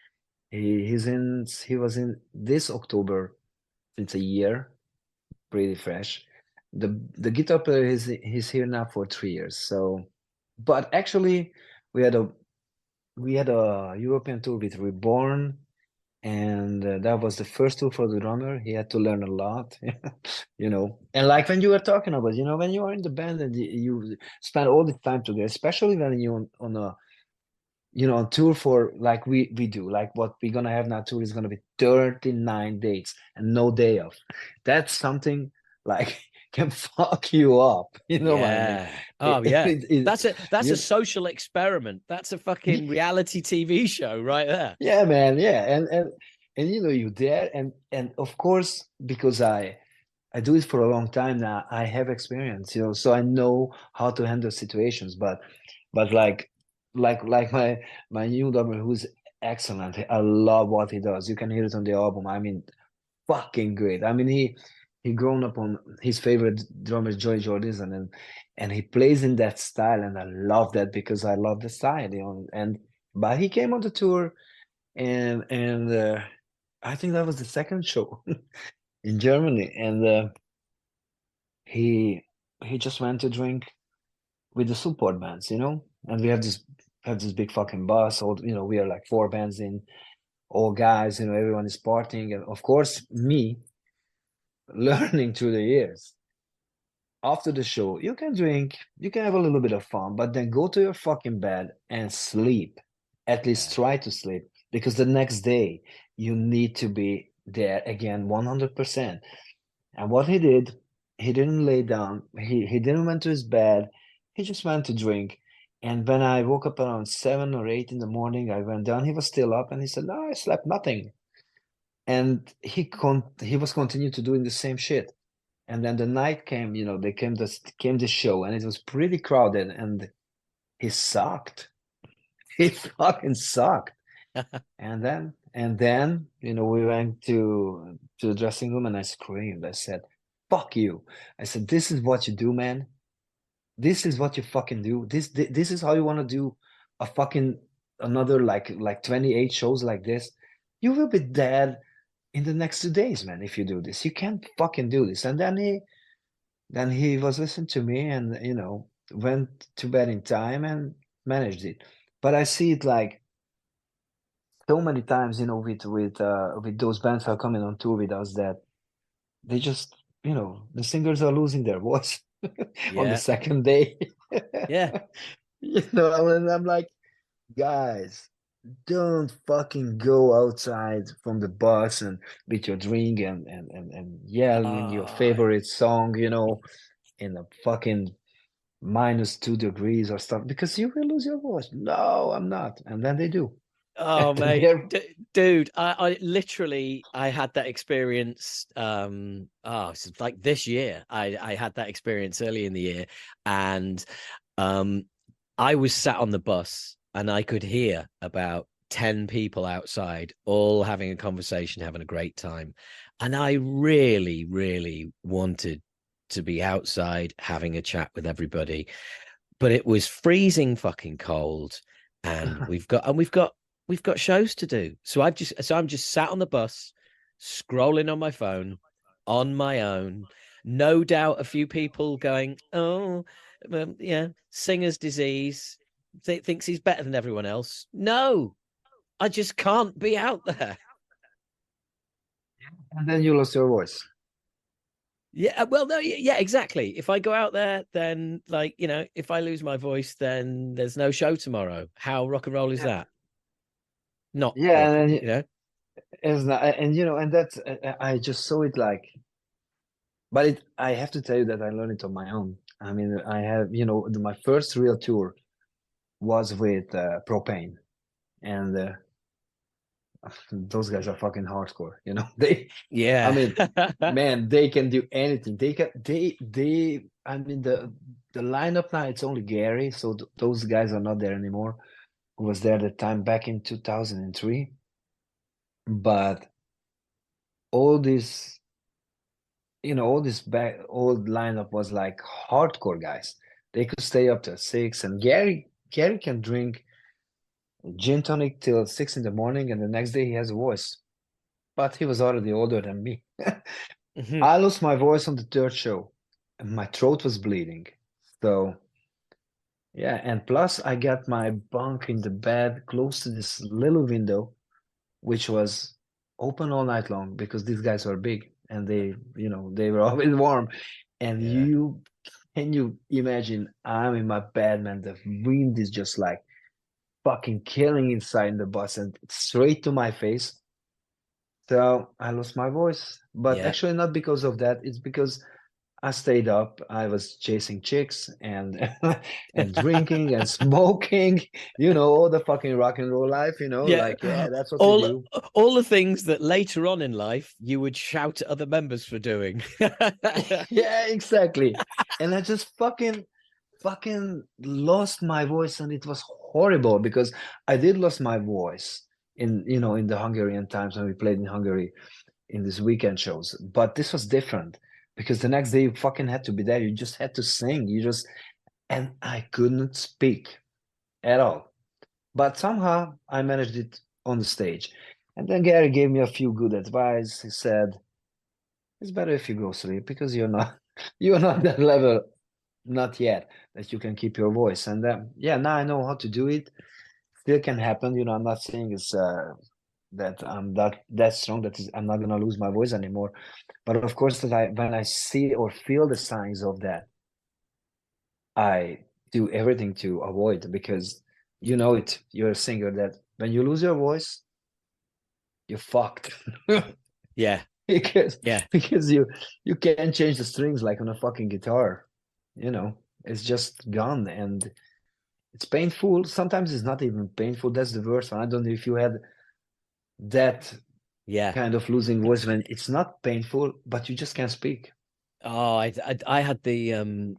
He was in this October since a year, pretty fresh. The guitar player is he's here now for 3 years. So, but actually, we had a we had a European tour with Reborn, and that was the first tour for the drummer. He had to learn a lot, And like when you were talking about, when you are in the band and you spend all the time together, especially when you're on a on tour for like we do, like what we're gonna have now tour is gonna be 39 dates and no day off. That's something like can fuck you up. You know what I mean? Yeah. Oh yeah. It, That's a you, social experiment. That's a fucking reality TV show right there. yeah, man, yeah, and you're there, and of course because I do it for a long time now. I have experience, so I know how to handle situations. But like my new drummer, who's excellent. I love what he does. You can hear it on the album. I mean, fucking great. I mean, he grown up on his favorite drummer, Joy Jordison, and he plays in that style, and I love that because I love the style, And but he came on the tour, and I think that was the second show in Germany, and he he just went to drink with the support bands, and we have this big fucking bus. All we are like 4 bands in, all guys, everyone is partying, and of course me learning through the years. After the show, you can drink, you can have a little bit of fun, but then go to your fucking bed and sleep. At least Yeah. try to sleep, because the next day you need to be there again 100%. And what he did, he didn't lay down. He didn't went to his bed. He just went to drink. And when I woke up around 7 or 8 in the morning, I went down. He was still up, and he said, "No, I slept nothing." And he was continuing to doing the same shit. And then the night came. They came the show, and it was pretty crowded. And he sucked. He fucking sucked. And then we went to the dressing room, and I screamed. I said, "Fuck you." I said, "This is what you do, man. This is what you fucking do. This is how you want to do a fucking another like 28 shows like this. You will be dead in the next 2 days, man, if you do this. You can't fucking do this." And then he was listening to me, and went to bed in time and managed it. But I see it like so many times, with those bands who are coming on tour with us, that they just, the singers are losing their voice on the Yeah. second day. Yeah. And I'm like, guys, don't fucking go outside from the bus and with your drink and yelling your Oh, favorite song, in a fucking -2 degrees or stuff, because you will lose your voice. No, I'm not. And then they do. oh, And mate, they're dude, I literally I had that experience. It's like this year. I had that experience early in the year, and um, I was sat on the bus, and I could hear about 10 people outside, all having a conversation, having a great time, and I really, really wanted to be outside having a chat with everybody, but it was freezing fucking cold, and we've got shows to do. I'm just sat on the bus, scrolling on my phone, on my own. No doubt a few people going, "Oh, yeah, singer's disease." Thinks he's better than everyone else. No, I just can't be out there. and then you lost your voice. Yeah, well, no, yeah, exactly. If I go out there, then if I lose my voice, then there's no show tomorrow. How rock and roll is Yeah. that? Not Yeah, rock, and then you know? it's not, and that's I just saw it like, but I have to tell you that I learned it on my own. I mean, I have, my first real tour was with Propane, and those guys are fucking hardcore. I Yeah. mean, man, they can do anything. They. I mean, the lineup now, it's only Gary, so those guys are not there anymore. Who was there at the time back in 2003, but all this, all this back old lineup was like hardcore guys. They could stay up till 6, and Gary can drink gin tonic till 6 in the morning, and the next day he has a voice. But he was already older than me. Mhm. I lost my voice on the third show. my throat was bleeding. So yeah, and plus I got my bunk in the bed close to this little window, which was open all night long because these guys were big and they were always warm. And Yeah. can you imagine I'm in my bed, man, the wind is just like fucking killing inside the bus and straight to my face. So I lost my voice. But Yeah. actually not because of that. It's because I stayed up. I was chasing chicks and and drinking and smoking, all the fucking rock and roll life, Yeah. like yeah, that's what we All do. all the things that later on in life you would shout at other members for doing. Yeah, exactly. And I just fucking lost my voice, and it was horrible because I did lose my voice in the Hungarian times when we played in Hungary in these weekend shows. But this was different because the next day you fucking had to be there. You just had to sing. And I couldn't speak at all. But somehow I managed it on the stage. And then Gary gave me a few good advice. He said, it's better if you go sleep because you're not that level, not yet, that you can keep your voice. And yeah, now I know how to do it. Still can happen. I'm not saying it's that I'm that strong I'm not gonna lose my voice anymore. But of course, when I see or feel the signs of that, I do everything to avoid because you're a singer that when you lose your voice, you're fucked. Yeah. because Yeah. because you can't change the strings like on a fucking guitar. It's just gone and it's painful. Sometimes it's not even painful. That's the worst one. I don't know if you had that Yeah. kind of losing voice when it's not painful, but you just can't speak. Oh, I had the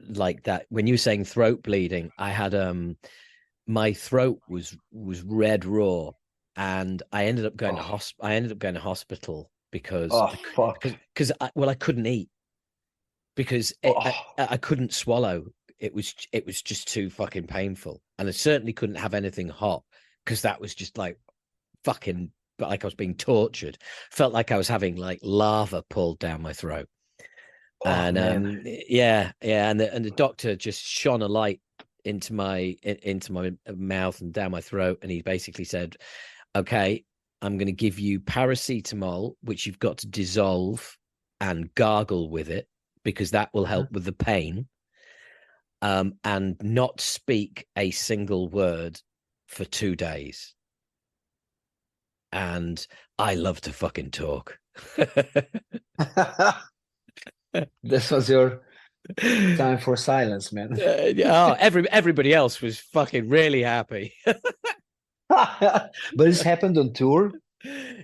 like that when you were saying throat bleeding, I had my throat was red raw, and I ended up going to Oh, hospital because oh fuck. I couldn't eat because Oh, I couldn't swallow. It was just too fucking painful, and I certainly couldn't have anything hot because that was just like fucking like I was being tortured. Felt like I was having like lava pulled down my throat. oh And man. yeah, and the doctor just shone a light into my mouth and down my throat, and he basically said, "Okay, I'm going to give you paracetamol, which you've got to dissolve and gargle with it because that will help Mhm. with the pain, and not speak a single word for 2 days." And I love to fucking talk. This was your time for silence, man. Oh, everybody else was fucking really happy. But this happened on tour.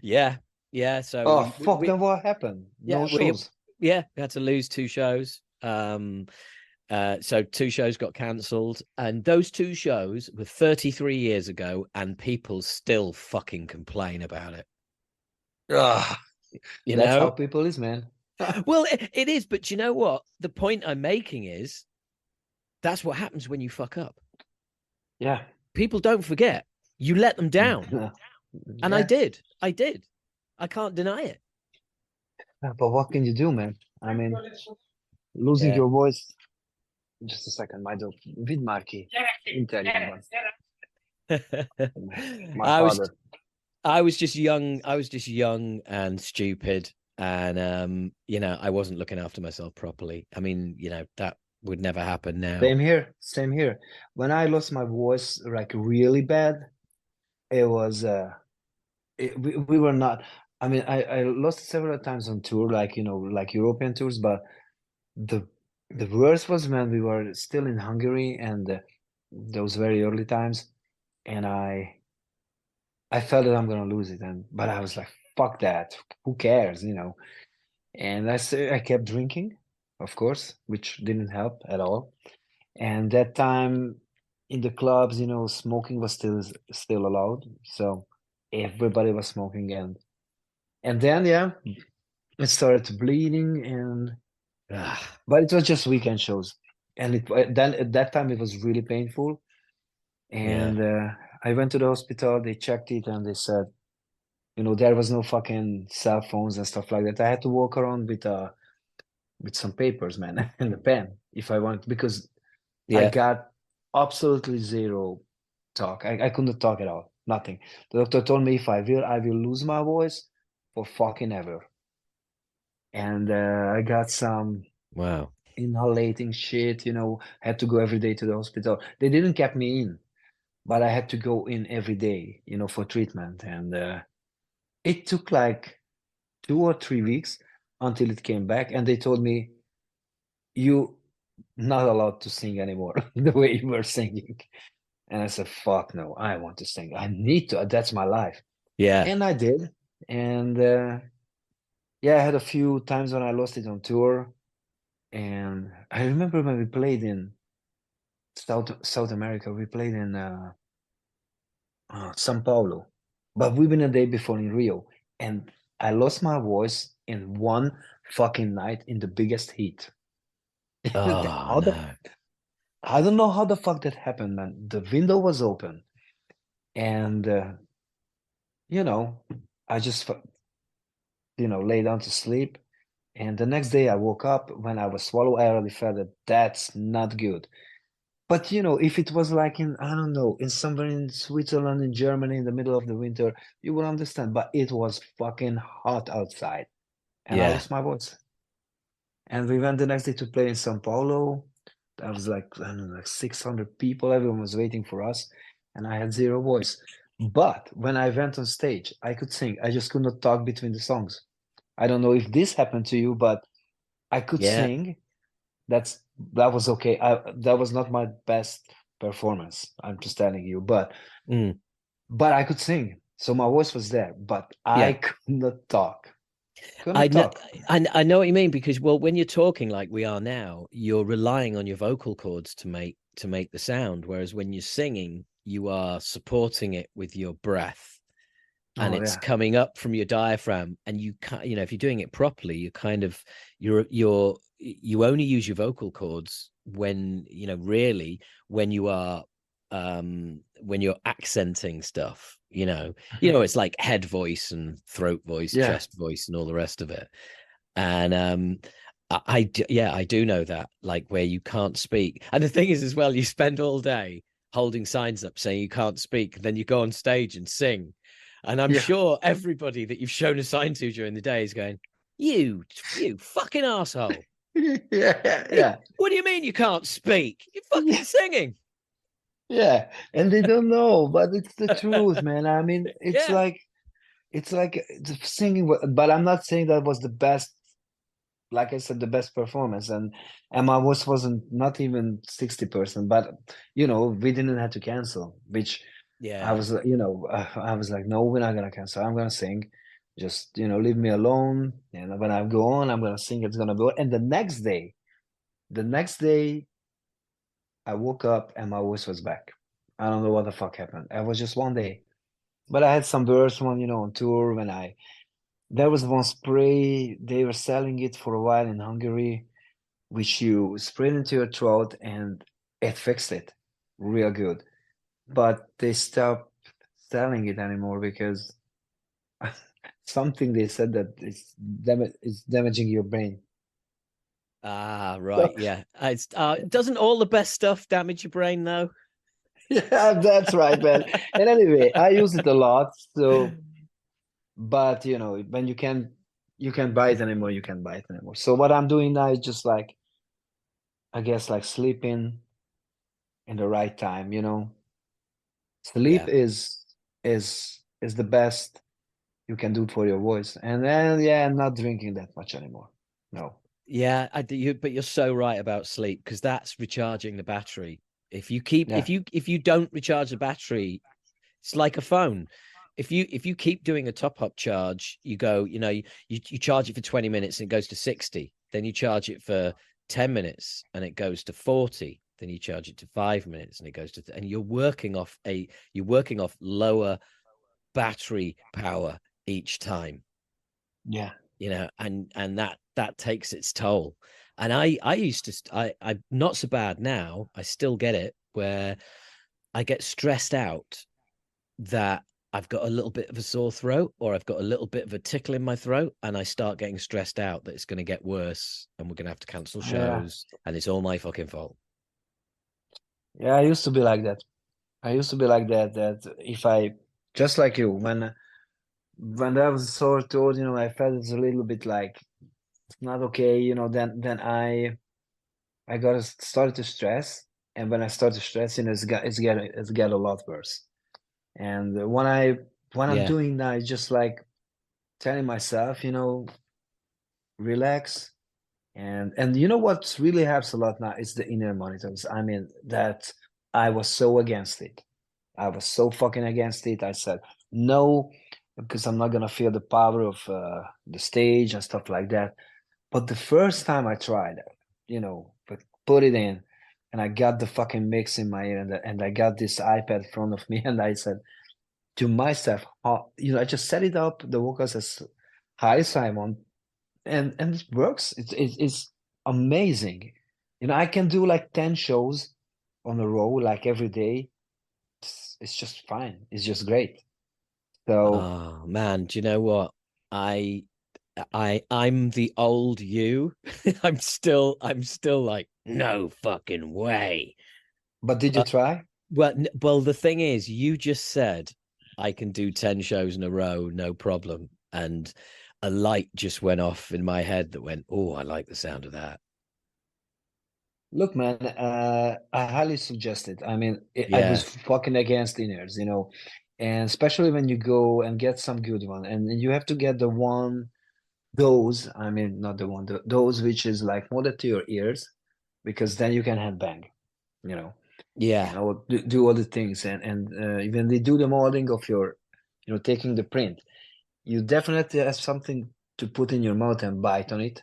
Yeah, yeah. So Oh fuck! Then what happened? yeah, No shows. we had to lose 2 shows. So 2 shows got cancelled, and those 2 shows were 33 years ago, and people still fucking complain about it. Ah, You that's how know? people is, man. Well, it is, but you know what? The point I'm making is that's what happens when you fuck up. Yeah. People don't forget. You let them down. And I Yeah. did. I did. I can't deny it. But what can you do, man? I mean, losing Yeah. your voice. Just a second, my dog. Vid már ki. Interjúban. My I was father. I was just young. I was just young and stupid. And I wasn't looking after myself properly. I mean, that would never happen now. Same here. Same here. When I lost my voice like really bad, it was we were not. I mean, I lost several times on tour, like like European tours, but the the worst was when we were still in Hungary and those very early times, and I felt that I'm gonna lose it, but I was like, fuck that, who cares, And I kept drinking, of course, which didn't help at all. And that time in the clubs, smoking was still allowed, so everybody was smoking, and then yeah, it started bleeding, Ah, but it was just weekend shows, and then at that time it was really painful, yeah. and I went to the hospital. They checked it, and they said, there was no fucking cell phones and stuff like that. I had to walk around with with some papers, man, and a pen if I want, because I Yeah. got absolutely zero talk. I couldn't talk at all. Nothing. The doctor told me if I will lose my voice for fucking ever. And I got some Wow. inhalating shit, had to go every day to the hospital. They didn't keep me in, but I had to go in every day, for treatment. And it took like 2 or 3 weeks until it came back. And they told me, you not allowed to sing anymore the way you were singing. And I said, fuck no, I want to sing. I need to. That's my life. Yeah. And I did. And yeah, I had a few times when I lost it on tour. And I remember when we played in South America, we played in São Paulo, but we've been a day before in Rio. And I lost my voice in one fucking night in the biggest heat. Oh How the no. I don't know how the fuck that happened, man. The window was open, and you know, I just lay down to sleep. And the next day I woke up when I was swallowed. I already felt that that's not good. But if it was like in, I don't know, in somewhere in Switzerland, in Germany, in the middle of the winter, you would understand. But it was fucking hot outside, and I Yeah. lost my voice. And we went the next day to play in São Paulo. That was like, I don't know, like 600 people. Everyone was waiting for us, and I had zero voice. But when I went on stage, I could sing. I just could not talk between the songs. I don't know if this happened to you, but I could Yeah. sing. That was okay. That was not my best performance. I'm just telling you, but Mm. I could sing. So my voice was there, but I Yeah. could not talk. Could I not know, talk. I know what you mean because well, when you're talking like we are now, you're relying on your vocal cords to make the sound, whereas when you're singing, you are supporting it with your breath, and Oh it's yeah. coming up from your diaphragm, and you can't, if you're doing it properly, you kind of you only use your vocal cords when really when you're accenting stuff, it's like head voice and throat voice, Yeah. chest voice, and all the rest of it. And yeah, I do know that, like where you can't speak. And the thing is, as well, you spend all day holding signs up saying you can't speak, then you go on stage and sing. And I'm Yeah. sure everybody that you've shown a sign to during the day is going, you fucking asshole. Yeah. Hey, Yeah. what do you mean you can't speak? You're fucking Yeah. singing. Yeah. And they don't know, but it's the truth, man. I mean, Yeah. it's like the singing, but I'm not saying that was the best. Like I said, the best performance, and my voice wasn't not even 60%, but we didn't have to cancel, which I Yeah. was, I was like, no, we're not gonna cancel. I'm gonna sing. Just leave me alone. And when I go on, I'm gonna sing. It's gonna be. And the next day, I woke up and my voice was back. I don't know what the fuck happened. It was just one day, but I had some worse one, on tour when there was one spray. They were selling it for a while in Hungary, which you sprayed into your throat and it fixed it real good. But they stopped selling it anymore because something they said that it's damaging your brain. Ah, So, right. Yeah. It's doesn't all the best stuff damage your brain though? yeah, that's right, man. And anyway, I use it a lot. So, but when you can buy it anymore, you can buy it anymore. So what I'm doing now is just like, I guess, like sleeping in the right time. Sleep Yeah. is the best you can do for your voice. And then yeah, I'm not drinking that much anymore. No. Yeah, I do you, but you're so right about sleep because that's recharging the battery. If you keep Yeah. if you don't recharge the battery, it's like a phone. If you keep doing a top up charge, you go, you charge it for 20 minutes and it goes to 60. Then you charge it for 10 minutes and it goes to 40. Then you charge it to 5 minutes and it goes to and you're working off lower battery power each time, Yeah. and that takes its toll. And I used to I'm not so bad now. I still get it where I get stressed out that I've got a little bit of a sore throat or I've got a little bit of a tickle in my throat and I start getting stressed out that it's going to get worse and we're going to have to cancel Yeah, shows and it's all my fucking fault. yeah, I used to be like that. I used to be like that. That if I just like you, when that was sore throat, I felt it's a little bit like it's not okay. Then I got started to stress, and when I started stressing, it's get a lot worse. And when I'm Yeah. doing that, it's just like telling myself, relax. And you know what really helps a lot now is the inner monitors. I mean, that I was so against it. I was so fucking against it. I said no, because I'm not gonna feel the power of the stage and stuff like that. But the first time I tried it, put it in, and I got the fucking mix in my ear, and I got this iPad in front of me, and I said to myself, I just set it up, the vocals as high as I want, and it works. It's amazing. I can do like 10 shows on a row, like every day. It's just fine. It's just great. So Oh man, do you know what? I I'm the old you. I'm still like, no fucking way. but did you But try? well, the thing is, you just said I can do 10 shows in a row, no problem. And a light just went off in my head that went, oh, I like the sound of that. Look, man, I highly suggest it. I mean, I was Yeah. fucking against inners, and especially when you go and get some good one, and you have to get the one, those, I mean, not the one, those which is like molded to your ears, because then you can headbang, you know, Yeah. and do all the things, and when they do the molding of your, taking the print, you definitely have something to put in your mouth and bite on it,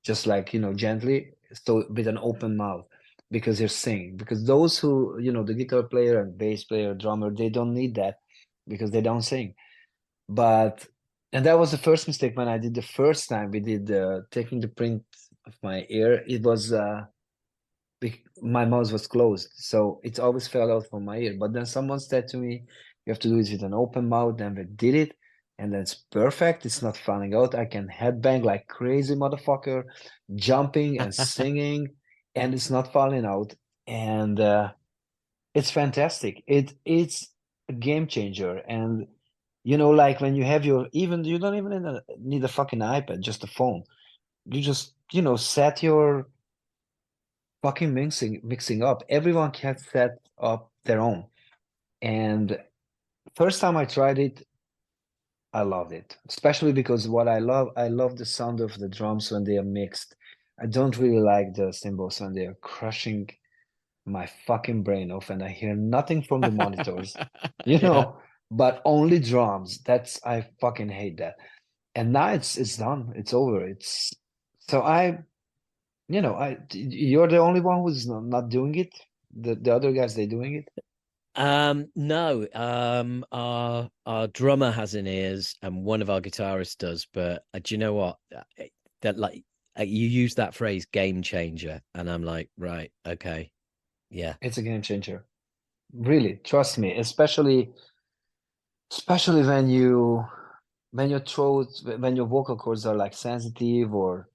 just like gently, so with an open mouth, because you're singing, because those who the guitar player and bass player, drummer, they don't need that because they don't sing. But and that was the first mistake when I did the first time we did taking the print of my ear. It was my mouth was closed, so it always fell out from my ear. But then someone said to me, you have to do it with an open mouth, and we did it, and then it's perfect. It's not falling out. I can headbang like crazy motherfucker, jumping and singing, and it's not falling out. And it's fantastic. It's a game changer. And like when you have you don't even need a fucking iPad, just a phone. You just set your fucking mixing up. Everyone can set up their own. And first time I tried it, I loved it. Especially because what I love the sound of the drums when they are mixed. I don't really like the cymbals when they are crushing my fucking brain off and I hear nothing from the monitors, Yeah. but only drums. I fucking hate that. And now it's done. It's over. It's so you're the only one who's not doing it. The other guys, they doing it. No. Our drummer has in ears, and one of our guitarists does. But do you know what? That like you use that phrase "game changer," and I'm like, right, okay, yeah, It's a game changer. Really, trust me. Especially when your vocal cords are like sensitive, or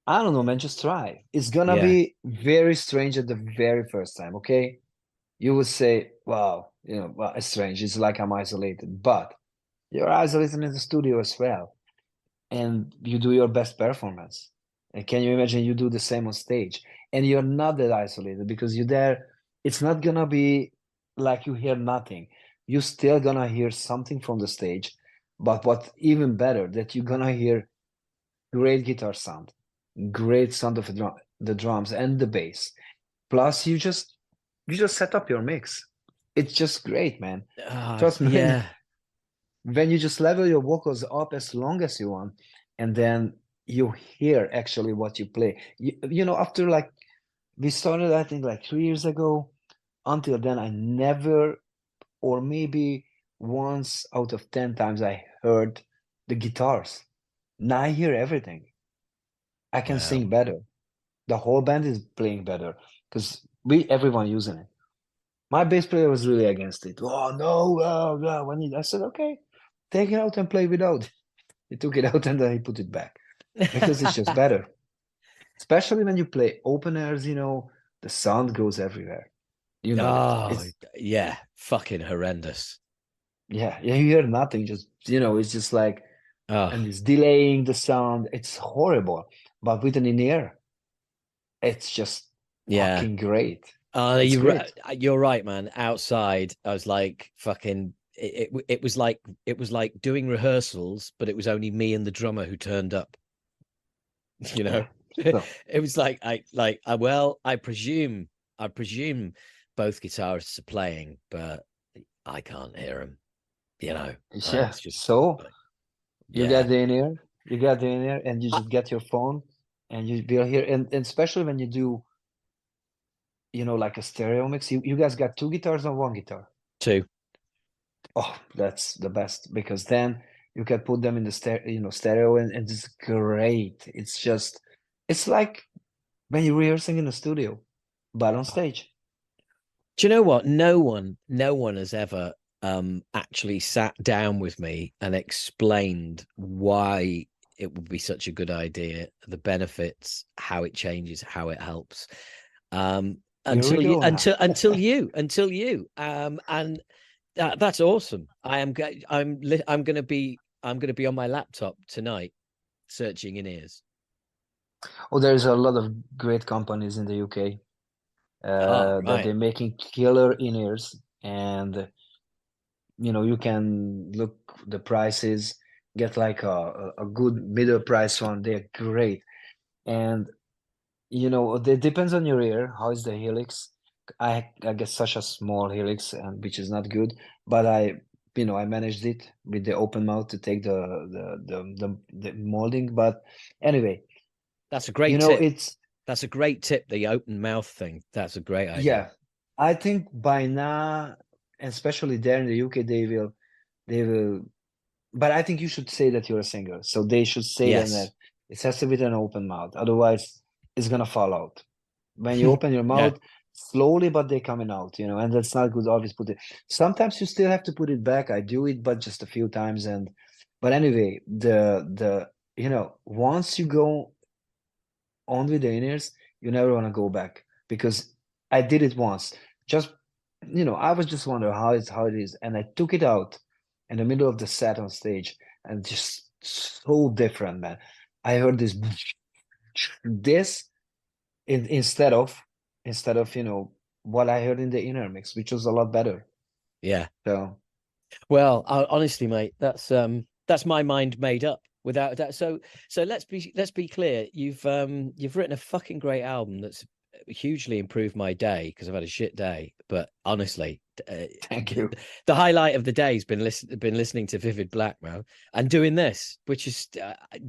I don't know, man, just try. It's gonna yeah, be very strange at the very first time, okay? You would say, wow, well, it's strange. It's like I'm isolated, but you're isolated in the studio as well. And you do your best performance. And can you imagine you do the same on stage? And you're not that isolated because you're there. It's not gonna be like you hear nothing. You're still gonna hear something from the stage. But what even better, that you're gonna hear great guitar sound, great sound of the drums and the bass. Plus, you just set up your mix. It's just great, man. Trust me, yeah, when you just level your vocals up as long as you want, and then you hear actually what you play. After like we started, I think like 3 years ago. Until then, I never, or maybe once out of 10 times, I heard the guitars. Now I hear everything. I can wow. sing better. The whole band is playing better because everyone using it. My bass player was really against it. Oh no, I said, okay, take it out and play without. He took it out and then he put it back because it's just better. Especially when you play open airs, the sound goes everywhere. You know it. Oh, It's yeah, fucking horrendous. yeah, you hear nothing, just it's just like, Oh, and it's delaying the sound. It's horrible. But with an in-ear, it's just yeah. fucking great. Oh, It's great. you're right, man. Outside, I was like fucking. It was like doing rehearsals, but it was only me and the drummer who turned up. You know, Yeah. So it was like well, I presume both guitarists are playing, but I can't hear them. You know, yeah. it's just So like, you yeah. get the in-ear, and you just get your phone and you will hear, and especially when you do, like a stereo mix, you guys got two guitars on one guitar. Two. Oh, that's the best because then you can put them in the stereo, and it's great. It's like when you're rehearsing in the studio, but on stage. Do you know what? No one has ever actually sat down with me and explained why it would be such a good idea, the benefits, how it changes, how it helps. Here we go now. Until you. And that's awesome. I'm going to be on my laptop tonight searching in ears. Oh, there's a lot of great companies in the UK Oh, that right. they're making killer in-ears, and you can look the prices, get like a good middle price one. They're great, and it depends on your ear. How is the helix? I get such a small helix, and which is not good, but I managed it with the open mouth to take the molding. But anyway, That's a great tip. it's That's a great tip. The open mouth thing. That's a great idea. yeah. I think by now, especially there in the UK, they will. But I think you should say that you're a singer, so they should say then that Yes. it has to be with an open mouth. Otherwise, it's gonna fall out. When you open your Yeah. mouth slowly, but they're coming out, and that's not good. Always put it. Sometimes you still have to put it back. I do it, but just a few times. But anyway, the once you go on with the in-ears, you never want to go back because I did it once. Just I was just wondering how it is, and I took it out in the middle of the set on stage, and just so different, man. I heard this instead of what I heard in the inner mix, which was a lot better. Yeah. So Well, honestly, mate, that's my mind made up without a doubt. So let's be clear. You've written a fucking great album that's hugely improved my day because I've had a shit day. But honestly, thank you. the highlight of the day has been listening to Vivid Black, man, and doing this, which is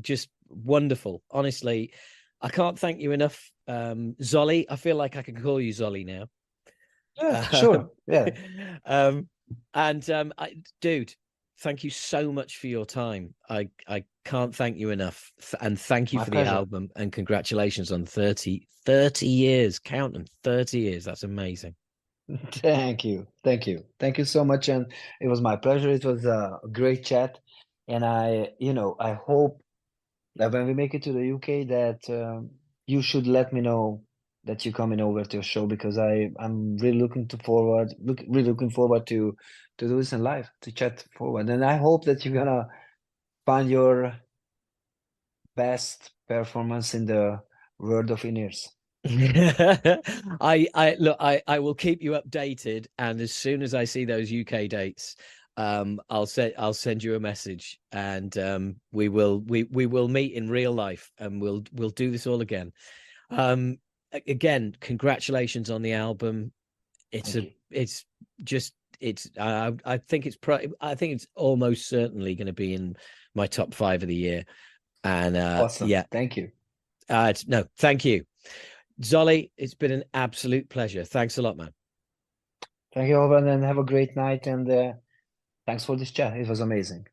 just wonderful. Honestly, I can't thank you enough, Zolly. I feel like I can call you Zolly now. Yeah, Um, sure. Yeah. um, dude, thank you so much for your time. I can't thank you enough. And thank you My for the pleasure. album and congratulations on 30 years. Count them, 30 years. That's amazing. Thank you. Thank you. Thank you so much. And it was my pleasure. It was a great chat. And I hope that when we make it to the UK, that you should let me know that you're coming over to a show because I'm really looking forward to do this in live, to chat forward. And I hope that you're gonna find your best performance in the world of in-ears. I look, I will keep you updated, and as soon as I see those UK dates, I'll send you a message, and we will meet in real life, and we'll do this all again. Again, congratulations on the album. Thank you. It's just I think I think it's almost certainly going to be in my top 5 of the year, and Awesome. yeah, Thank you. no, thank you. Zolly, it's been an absolute pleasure. Thanks a lot, man. Thank you, Owen, and have a great night. And thanks for this chat. It was amazing.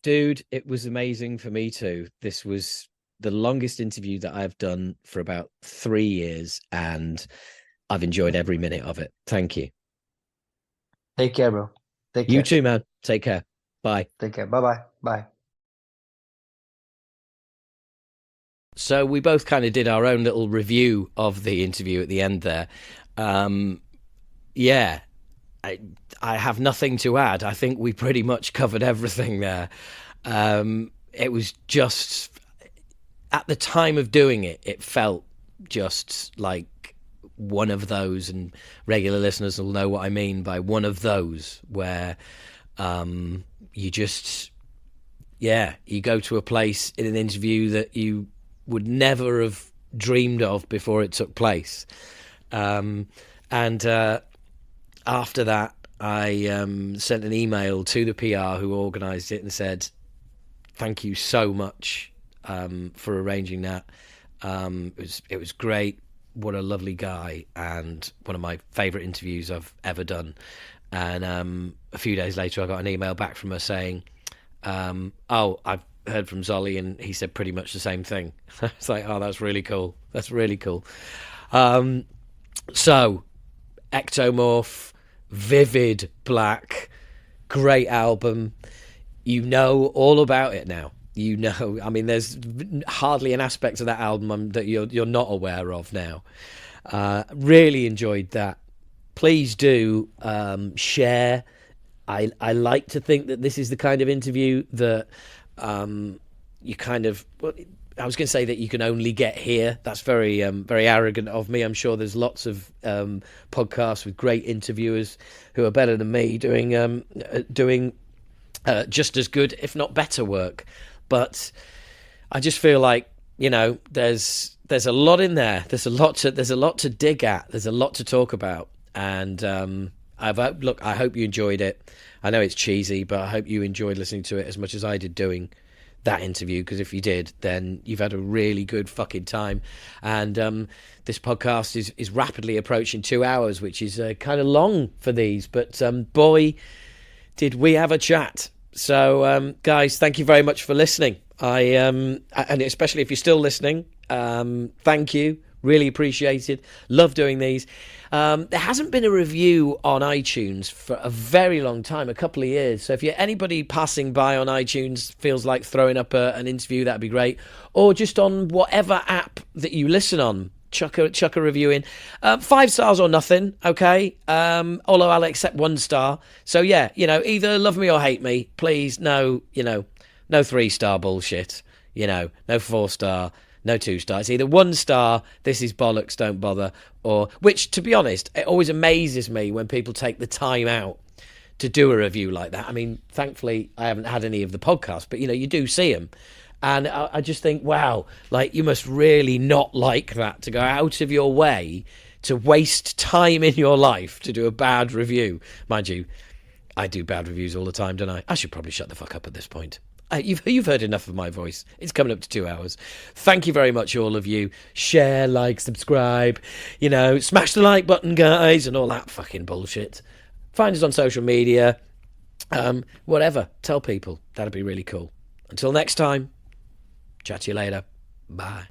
Dude, it was amazing for me too. This was the longest interview that I've done for about 3 years, and I've enjoyed every minute of it. Thank you. Take care, bro. Take You care. too, man. Take care. Bye. Take care. Bye-bye. Bye. So we both kind of did our own little review of the interview at the end there. Yeah, I have nothing to add. I think we pretty much covered everything there. It was just, at the time of doing it, it felt just like one of those, and regular listeners will know what I mean by one of those, where you just, yeah, you go to a place in an interview that you would never have dreamed of before it took place. And after that, I sent an email to the PR who organised it and said, thank you so much for arranging that. It was great. What a lovely guy, and one of my favourite interviews I've ever done. And a few days later, I got an email back from her saying, oh, I've heard from Zolly, and he said pretty much the same thing. It's like, oh, that's really cool. That's really cool. So, Ektomorf, vivid black, great album. You know all about it now. You know, I mean, there's hardly an aspect of that album that you're not aware of now. Really enjoyed that. Please do share. I like to think that this is the kind of interview that you kind of, well, I was going to say that you can only get here. That's very very arrogant of me. I'm sure there's lots of podcasts with great interviewers who are better than me doing just as good, if not better work. But I just feel like, you know, there's a lot in there. There's a lot to dig at. There's a lot to talk about. And I hope you enjoyed it. I know it's cheesy, but I hope you enjoyed listening to it as much as I did doing that interview, because if you did, then you've had a really good fucking time. And this podcast is rapidly approaching 2 hours, which is kind of long for these, but boy, did we have a chat. So guys, thank you very much for listening. And especially if you're still listening, thank you, really appreciated. Love doing these. There hasn't been a review on iTunes for a very long time, a couple of years. So if you're anybody passing by on iTunes feels like throwing up an interview, that'd be great. Or just on whatever app that you listen on, chuck a review in. 5 stars or nothing, okay? Although I'll accept 1 star. So yeah, you know, either love me or hate me. Please, no 3-star bullshit. You know, no 4-star. No 2 stars. Either 1 star, this is bollocks, don't bother, or, which, to be honest, it always amazes me when people take the time out to do a review like that. I mean, thankfully, I haven't had any of the podcasts, but, you know, you do see them. And I just think, wow, like, you must really not like that, to go out of your way to waste time in your life to do a bad review. Mind you, I do bad reviews all the time, don't I? I should probably shut the fuck up at this point. You've heard enough of my voice. It's coming up to 2 hours. Thank you very much, all of you. Share, like, subscribe, you know, smash the like button, guys, and all that fucking bullshit. Find us on social media. Whatever. Tell people. That'd be really cool. Until next time, chat to you later. Bye.